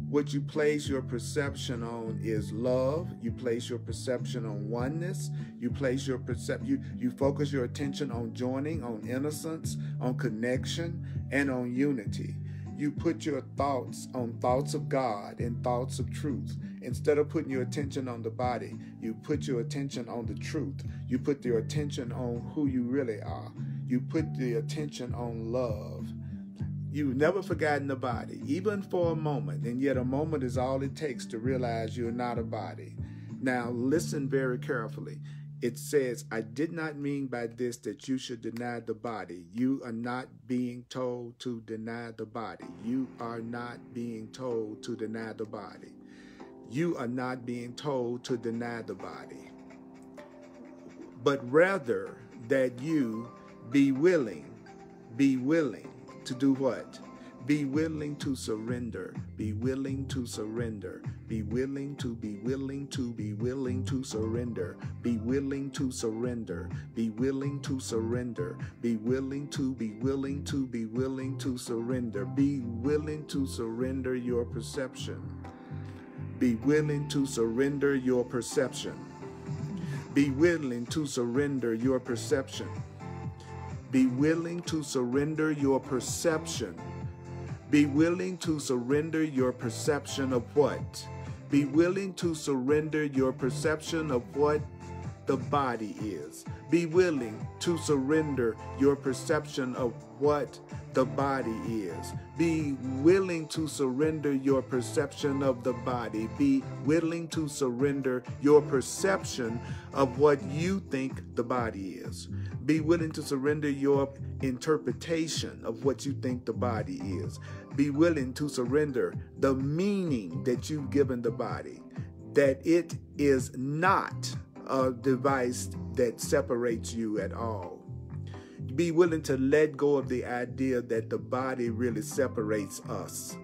what you place your perception on is love. You place your perception on oneness. You place your you focus your attention on joining, on innocence, on connection, and on unity. You put your thoughts on thoughts of God and thoughts of truth. Instead of putting your attention on the body, you put your attention on the truth. You put your attention on who you really are. You put the attention on love. You've never forgotten the body, even for a moment, and yet a moment is all it takes to realize you're not a body. Now, listen very carefully. It says, I did not mean by this that you should deny the body. You are not being told to deny the body. You are not being told to deny the body. You are not being told to deny the body, but rather that you be willing to do what? Be willing to surrender. Be willing to surrender. Be willing to surrender. Be willing to surrender. Be willing to surrender. Be willing to surrender. Be willing to surrender your perception. Be willing to surrender your perception. Be willing to surrender your perception. Be willing to surrender your perception. Be willing to surrender your perception of what? Be willing to surrender your perception of what the body is. Be willing to surrender your perception of what the body is. Be willing to surrender your perception of the body. Be willing to surrender your perception of what you think the body is. Be willing to surrender your interpretation of what you think the body is. Be willing to surrender the meaning that you've given the body, that it is not a device that separates you at all. Be willing to let go of the idea that the body really separates us.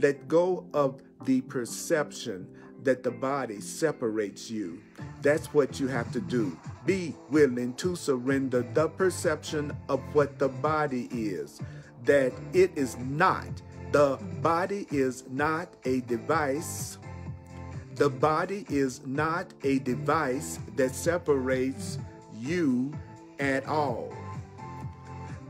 Let go of the perception that the body separates you. That's what you have to do. Be willing to surrender the perception of what the body is, that it is not. The body is not a device. The body is not a device that separates you at all.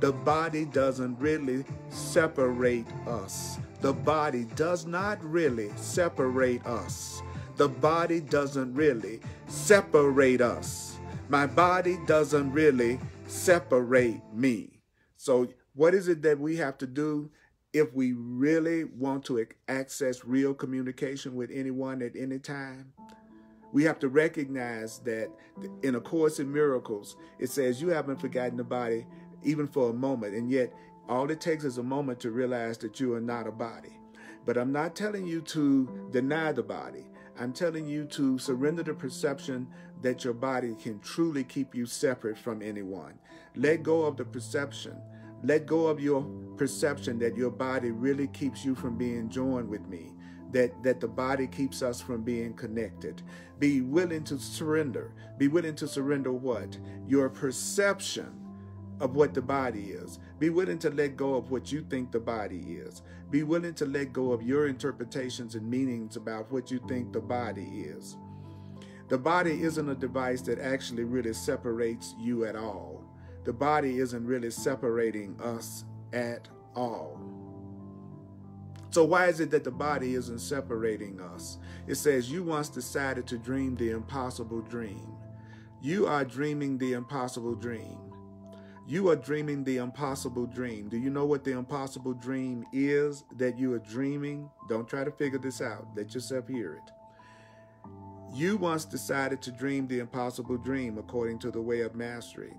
The body doesn't really separate us. The body does not really separate us. The body doesn't really separate us. My body doesn't really separate me. So what is it that we have to do if we really want to access real communication with anyone at any time? We have to recognize that in A Course in Miracles, it says you haven't forgotten the body even for a moment, and yet all it takes is a moment to realize that you are not a body. But I'm not telling you to deny the body. I'm telling you to surrender the perception that your body can truly keep you separate from anyone. Let go of the perception. Let go of your perception that your body really keeps you from being joined with me, that the body keeps us from being connected. Be willing to surrender. Be willing to surrender what? Your perception of what the body is. Be willing to let go of what you think the body is. Be willing to let go of your interpretations and meanings about what you think the body is. The body isn't a device that actually really separates you at all. The body isn't really separating us at all. So why is it that the body isn't separating us? It says you once decided to dream the impossible dream. You are dreaming the impossible dream. You are dreaming the impossible dream. Do you know what the impossible dream is that you are dreaming? Don't try to figure this out. Let yourself hear it. You once decided to dream the impossible dream according to the way of mastery.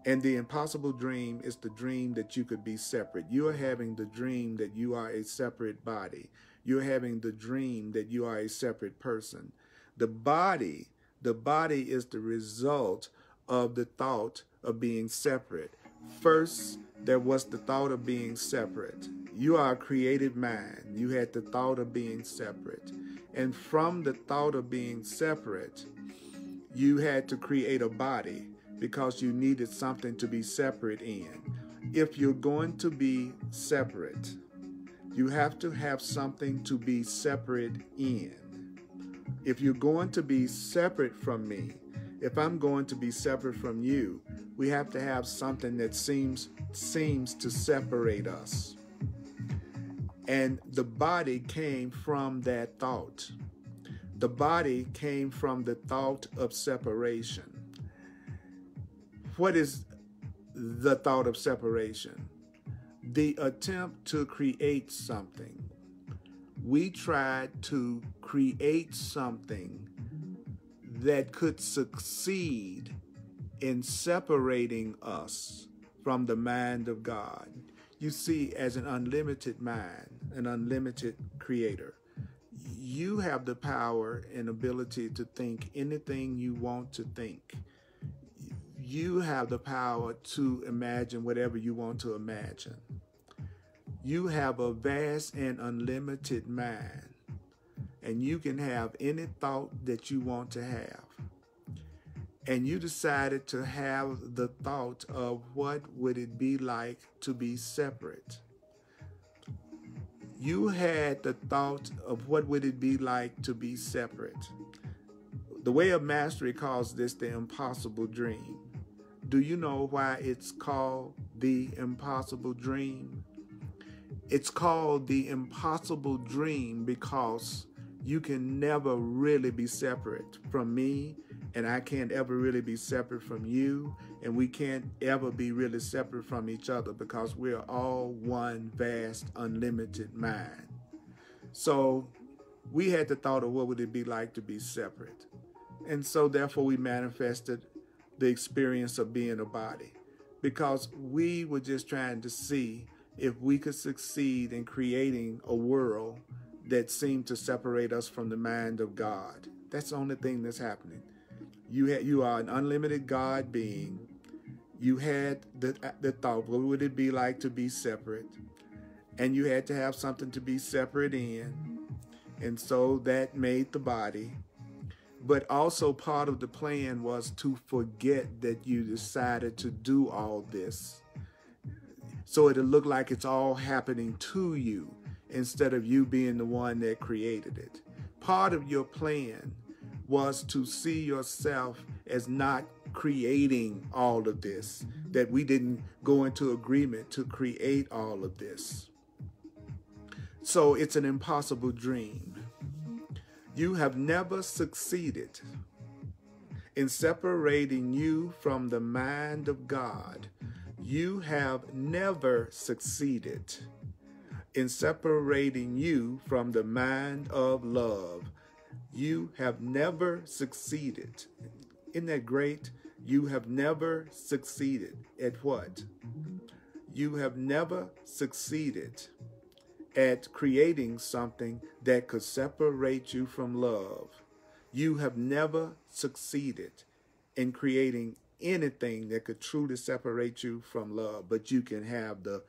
And the impossible dream is the dream that you could be separate. You are having the dream that you are a separate body. You're having the dream that you are a separate person. The body is the result of the thought of being separate. First, there was the thought of being separate. You are a creative mind. You had the thought of being separate. And from the thought of being separate, you had to create a body because you needed something to be separate in. If you're going to be separate, you have to have something to be separate in. If you're going to be separate from me, if I'm going to be separate from you, we have to have something that seems to separate us. And the body came from that thought. The body came from the thought of separation. What is the thought of separation? The attempt to create something. We tried to create something that could succeed in separating us from the mind of God. You see, as an unlimited mind, an unlimited creator, you have the power and ability to think anything you want to think. You have the power to imagine whatever you want to imagine. You have a vast and unlimited mind, and you can have any thought that you want to have. And you decided to have the thought of what would it be like to be separate. You had the thought of what would it be like to be separate. The Way of Mastery calls this the impossible dream. Do you know why it's called the impossible dream? It's called the impossible dream because you can never really be separate from me and I can't ever really be separate from you, and we can't ever be really separate from each other because we're all one vast, unlimited mind. So we had the thought of what would it be like to be separate. And so therefore we manifested the experience of being a body, because we were just trying to see if we could succeed in creating a world that seemed to separate us from the mind of God. That's the only thing that's happening. You are an unlimited God being. You had the thought, what would it be like to be separate? And you had to have something to be separate in. And so that made the body. But also part of the plan was to forget that you decided to do all this. So it'll look like it's all happening to you instead of you being the one that created it. Part of your plan was to see yourself as not creating all of this, that we didn't go into agreement to create all of this. So it's an impossible dream. You have never succeeded in separating you from the mind of God. You have never succeeded in separating you from the mind of love. You have never succeeded. Isn't that great? You have never succeeded at what? You have never succeeded at creating something that could separate you from love. You have never succeeded in creating anything that could truly separate you from love. But you can have the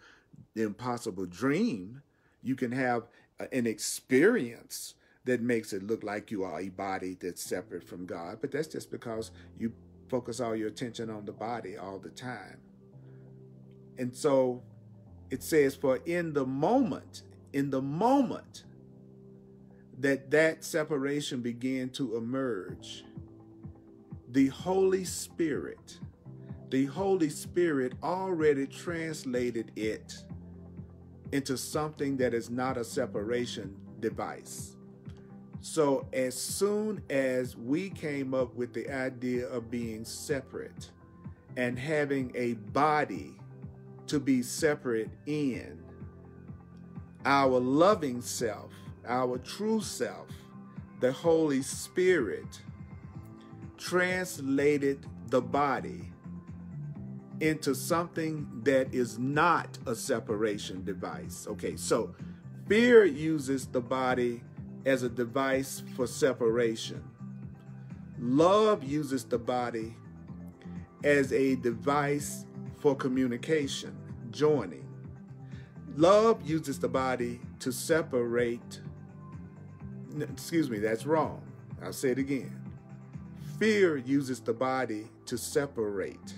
impossible dream. You can have an experience that makes it look like you are a body that's separate from God. But that's just because you focus all your attention on the body all the time. And so it says, for in the moment that separation began to emerge, the Holy Spirit already translated it into something that is not a separation device. So as soon as we came up with the idea of being separate and having a body to be separate in, our loving self, our true self, the Holy Spirit, translated the body into something that is not a separation device. Okay, so fear uses the body as a device for separation. Love uses the body as a device for communication, joining. Love uses the body to separate. Excuse me, that's wrong. I'll say it again. Fear uses the body to separate.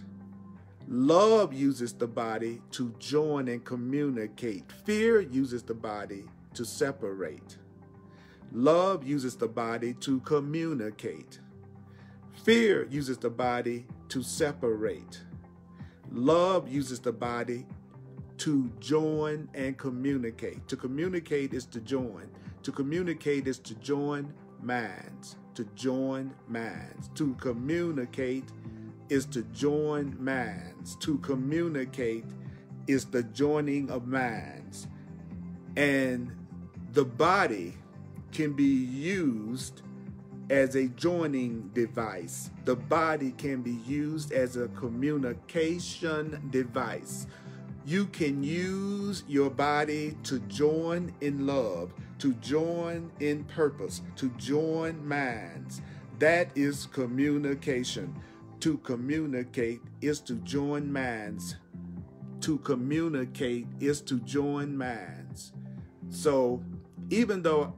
Love uses the body to join and communicate. Fear uses the body to separate. Love uses the body to communicate. Fear uses the body to separate. Love uses the body to join and communicate. To communicate is to join. To communicate is to join minds. To join minds. To communicate is to join minds. To communicate is the joining of minds. And the body can be used as a joining device. The body can be used as a communication device. You can use your body to join in love, to join in purpose, to join minds. That is communication. To communicate is to join minds. To communicate is to join minds. So even though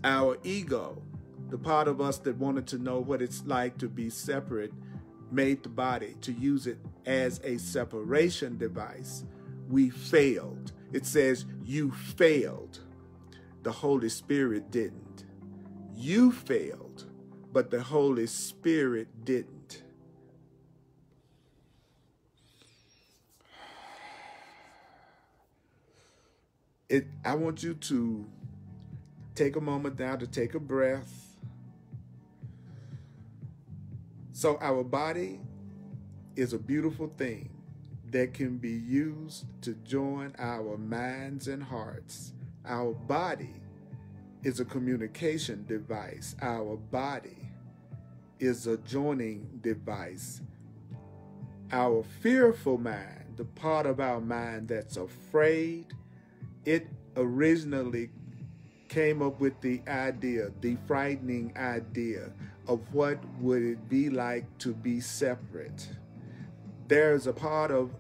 our ego, the part of us that wanted to know what it's like to be separate, made the body to use it as a separation device, we failed. It says you failed. The Holy Spirit didn't. You failed, but the Holy Spirit didn't. I want you to take a moment now to take a breath. So our body is a beautiful thing that can be used to join our minds and hearts. Our body is a communication device. Our body is a joining device. Our fearful mind, the part of our mind that's afraid, it originally came up with the idea, the frightening idea of what would it be like to be separate. There's a part of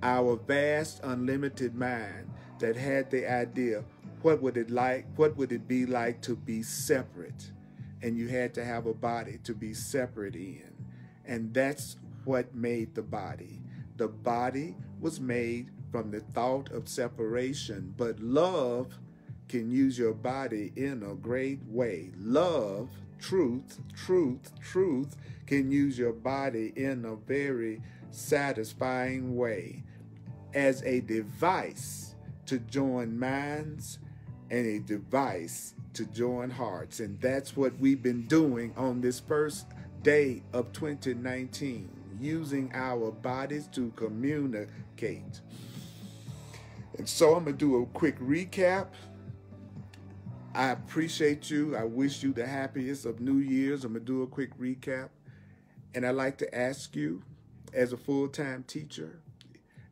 our vast, unlimited mind that had the idea, what would it be like to be separate? And you had to have a body to be separate in. And that's what made the body. The body was made from the thought of separation, but love can use your body in a great way. Love, truth can use your body in a very satisfying way as a device to join minds and a device to join hearts. And that's what we've been doing on this first day of 2019, using our bodies to communicate. And so I'm going to do a quick recap. I appreciate you. I wish you the happiest of New Year's. I'm going to do a quick recap. And I'd like to ask you, as a full-time teacher,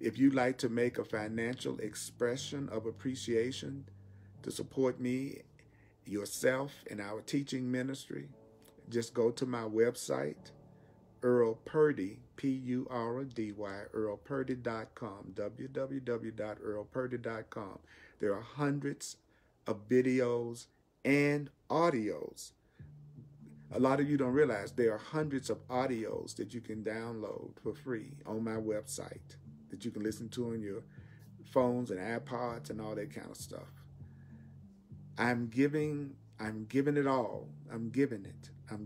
if you'd like to make a financial expression of appreciation to support me, yourself, and our teaching ministry, just go to my website, Earl Purdy, P-U-R-D-Y, earlpurdy.com, www.earlpurdy.com. There are hundreds of videos and audios. A lot of you don't realize there are hundreds of audios that you can download for free on my website that you can listen to on your phones and iPods and all that kind of stuff. I'm giving it all. I'm giving it. I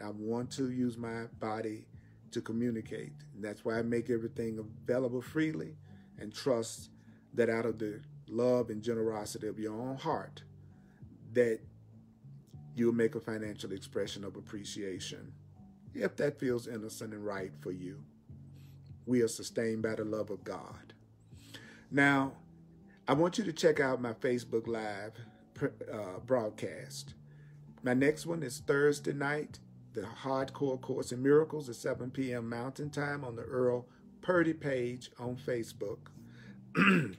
want to use my body to communicate. And that's why I make everything available freely and trust that out of the love and generosity of your own heart, that you'll make a financial expression of appreciation, if that feels innocent and right for you. We are sustained by the love of God. Now, I want you to check out my Facebook Live broadcast. My next one is Thursday night, the Hardcore Course in Miracles at 7 p.m. Mountain Time on the Earl Purdy page on Facebook.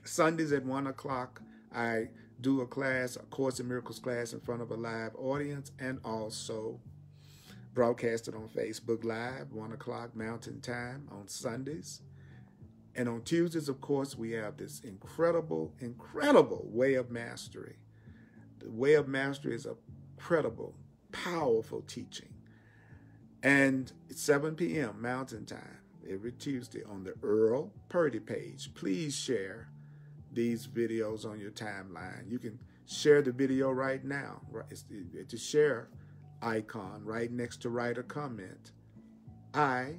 Sundays at 1 o'clock, I do a Course in Miracles class in front of a live audience, and also broadcasted on Facebook Live, 1 o'clock Mountain Time on Sundays. And on Tuesdays, of course, we have this incredible Way of Mastery. The Way of Mastery is a incredible, powerful teaching. And it's 7 p.m. Mountain Time every Tuesday on the Earl Purdy page. Please share these videos on your timeline. You can share the video right now. It's the share icon right next to write a comment. I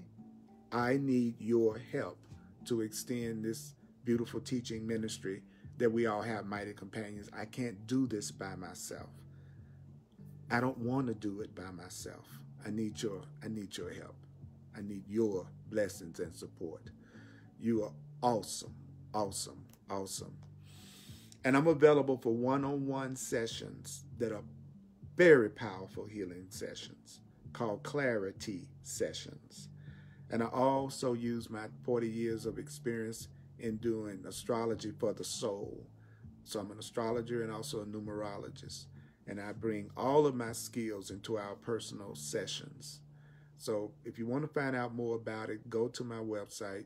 need your help to extend this beautiful teaching ministry that we all have, mighty companions. I can't do this by myself. I don't want to do it by myself. I need your help. I need your blessings and support. You are awesome, awesome, awesome. And I'm available for one-on-one sessions that are very powerful healing sessions called clarity sessions. And I also use my 40 years of experience in doing astrology for the soul. So I'm an astrologer and also a numerologist. And I bring all of my skills into our personal sessions. So if you want to find out more about it, go to my website,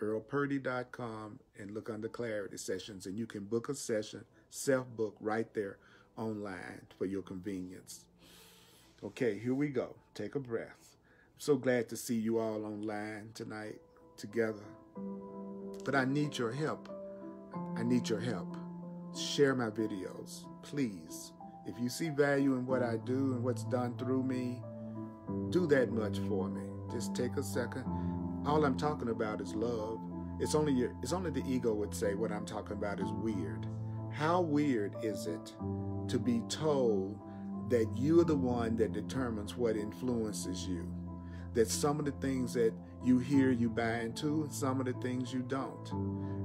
earlpurdy.com, and look under Clarity Sessions, and you can book a session, self-book right there online for your convenience. Okay, here we go. Take a breath. I'm so glad to see you all online tonight together. But I need your help. I need your help. Share my videos, please. If you see value in what I do and what's done through me, do that much for me. Just take a second. All I'm talking about is love. It's only the ego would say what I'm talking about is weird. How weird is it to be told that you're the one that determines what influences you? that some of the things that you hear you buy into, and some of the things you don't.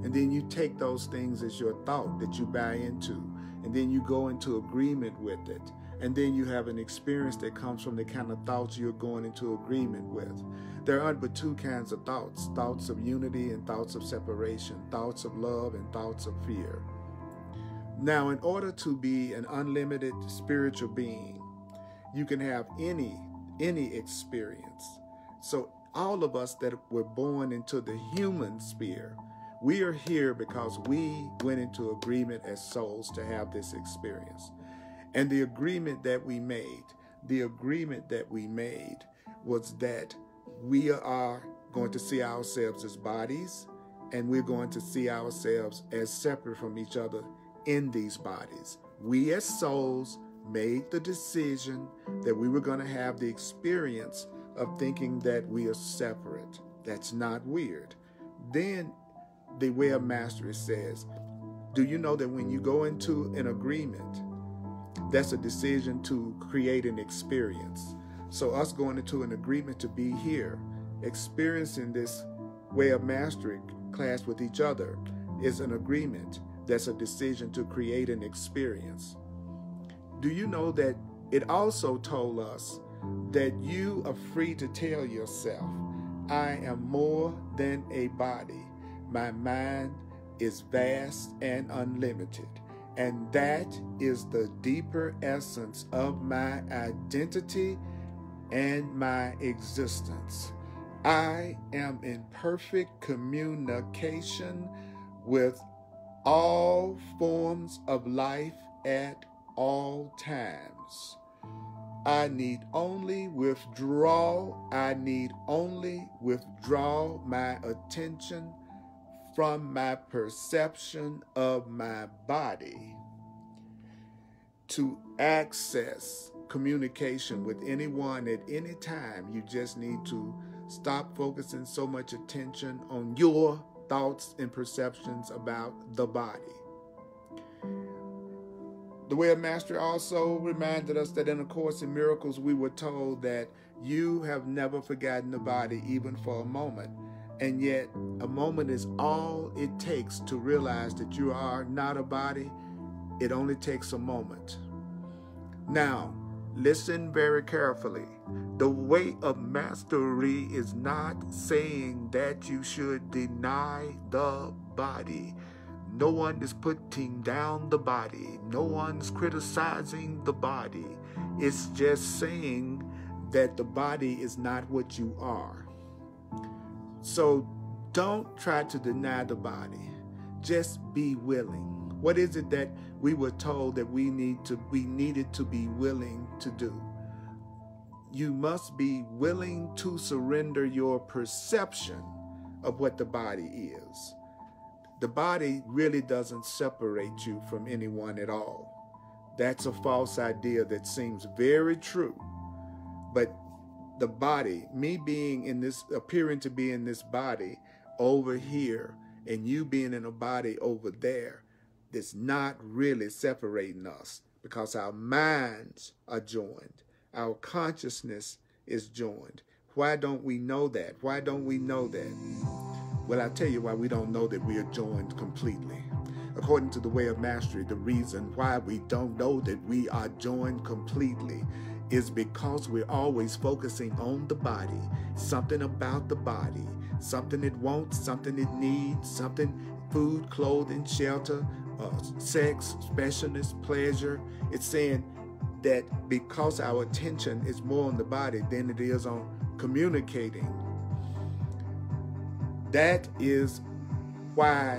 And then you take those things as your thought that you buy into, and then you go into agreement with it. And then you have an experience that comes from the kind of thoughts you're going into agreement with. There aren't but two kinds of thoughts: thoughts of unity and thoughts of separation, thoughts of love and thoughts of fear. Now, in order to be an unlimited spiritual being, you can have any experience. So all of us that were born into the human sphere, we are here because we went into agreement as souls to have this experience. And the agreement that we made was that we are going to see ourselves as bodies, and we're going to see ourselves as separate from each other in these bodies. We as souls made the decision that we were going to have the experience of thinking that we are separate. That's not weird. Then the way of mastery says, do you know that when you go into an agreement, that's a decision to create an experience? So us going into an agreement to be here, experiencing this way of mastery class with each other, is an agreement. That's a decision to create an experience. Do you know that it also told us that you are free to tell yourself, I am more than a body. My mind is vast and unlimited. And that is the deeper essence of my identity and my existence. I am in perfect communication with all forms of life at all times. I need only withdraw my attention from my perception of my body to access communication with anyone at any time. You just need to stop focusing so much attention on your thoughts and perceptions about the body. The Way of Mastery also reminded us that in A Course in Miracles, we were told that you have never forgotten the body, even for a moment. And yet, a moment is all it takes to realize that you are not a body. It only takes a moment. Now, listen very carefully. The Way of Mastery is not saying that you should deny the body. No one is putting down the body. No one's criticizing the body. It's just saying that the body is not what you are. So don't try to deny the body. Just be willing. What is it that we were told that we needed to be willing to do? You must be willing to surrender your perception of what the body is. The body really doesn't separate you from anyone at all. That's a false idea that seems very true. But the body, me being in this, appearing to be in this body over here, and you being in a body over there, is not really separating us, because our minds are joined. Our consciousness is joined. Why don't we know that? Why don't we know that? Well, I'll tell you why we don't know that we are joined completely. According to the Way of Mastery, the reason why we don't know that we are joined completely is because we're always focusing on the body, something about the body, something it wants, something it needs, something, food, clothing, shelter, sex, specialness, pleasure. It's saying that because our attention is more on the body than it is on communicating, that is why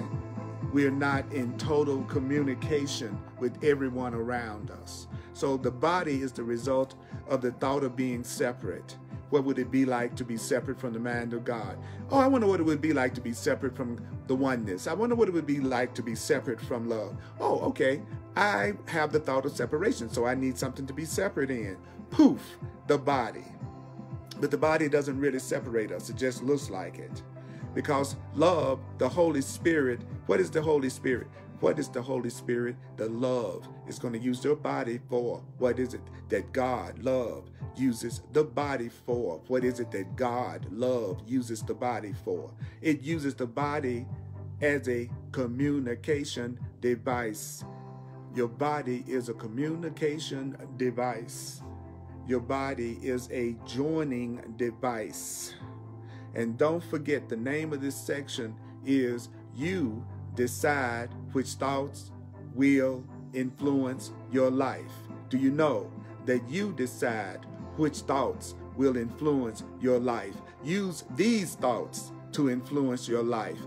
we're not in total communication with everyone around us. So the body is the result of the thought of being separate. What would it be like to be separate from the mind of God? Oh, I wonder what it would be like to be separate from the oneness. I wonder what it would be like to be separate from love. Oh, okay. I have the thought of separation, so I need something to be separate in. Poof, the body. But the body doesn't really separate us. It just looks like it. Because love, the Holy Spirit, what is the Holy Spirit? What is the Holy Spirit? The love is going to use your body for what is it that God, love, uses the body for? What is it that God, love, uses the body for? It uses the body as a communication device. Your body is a communication device. Your body is a joining device. And don't forget, the name of this section is You Decide Which Thoughts Will Influence Your Life. Do you know that you decide which thoughts will influence your life? Use these thoughts to influence your life.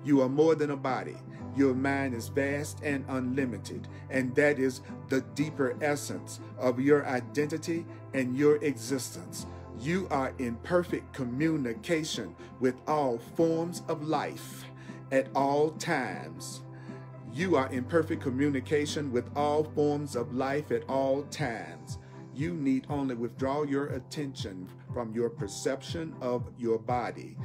You are more than a body. Your mind is vast and unlimited, and that is the deeper essence of your identity and your existence. You are in perfect communication with all forms of life at all times. You are in perfect communication with all forms of life at all times. You need only withdraw your attention from your perception of your body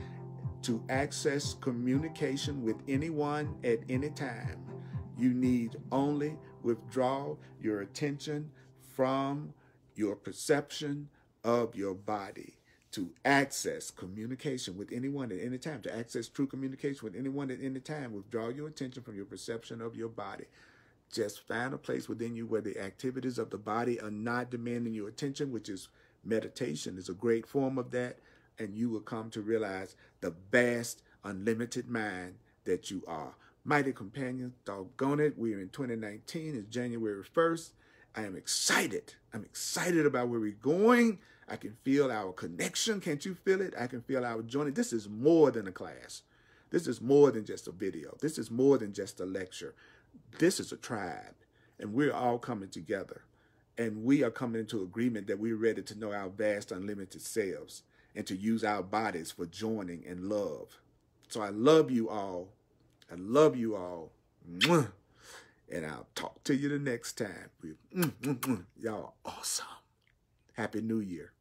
to access communication with anyone at any time. You need only withdraw your attention from your perception of your body to access communication with anyone at any time. To access true communication with anyone at any time, withdraw your attention from your perception of your body. Just find a place within you where the activities of the body are not demanding your attention, which is meditation is a great form of that. And you will come to realize the vast, unlimited mind that you are. Mighty companions, doggone it, we're in 2019. It's January 1st. I am excited. I'm excited about where we're going. I can feel our connection. Can't you feel it? I can feel our joining. This is more than a class. This is more than just a video. This is more than just a lecture. This is a tribe, and we're all coming together. And we are coming into agreement that we're ready to know our vast, unlimited selves and to use our bodies for joining and love. So I love you all. I love you all. Mwah. And I'll talk to you the next time. Y'all are awesome. Happy New Year.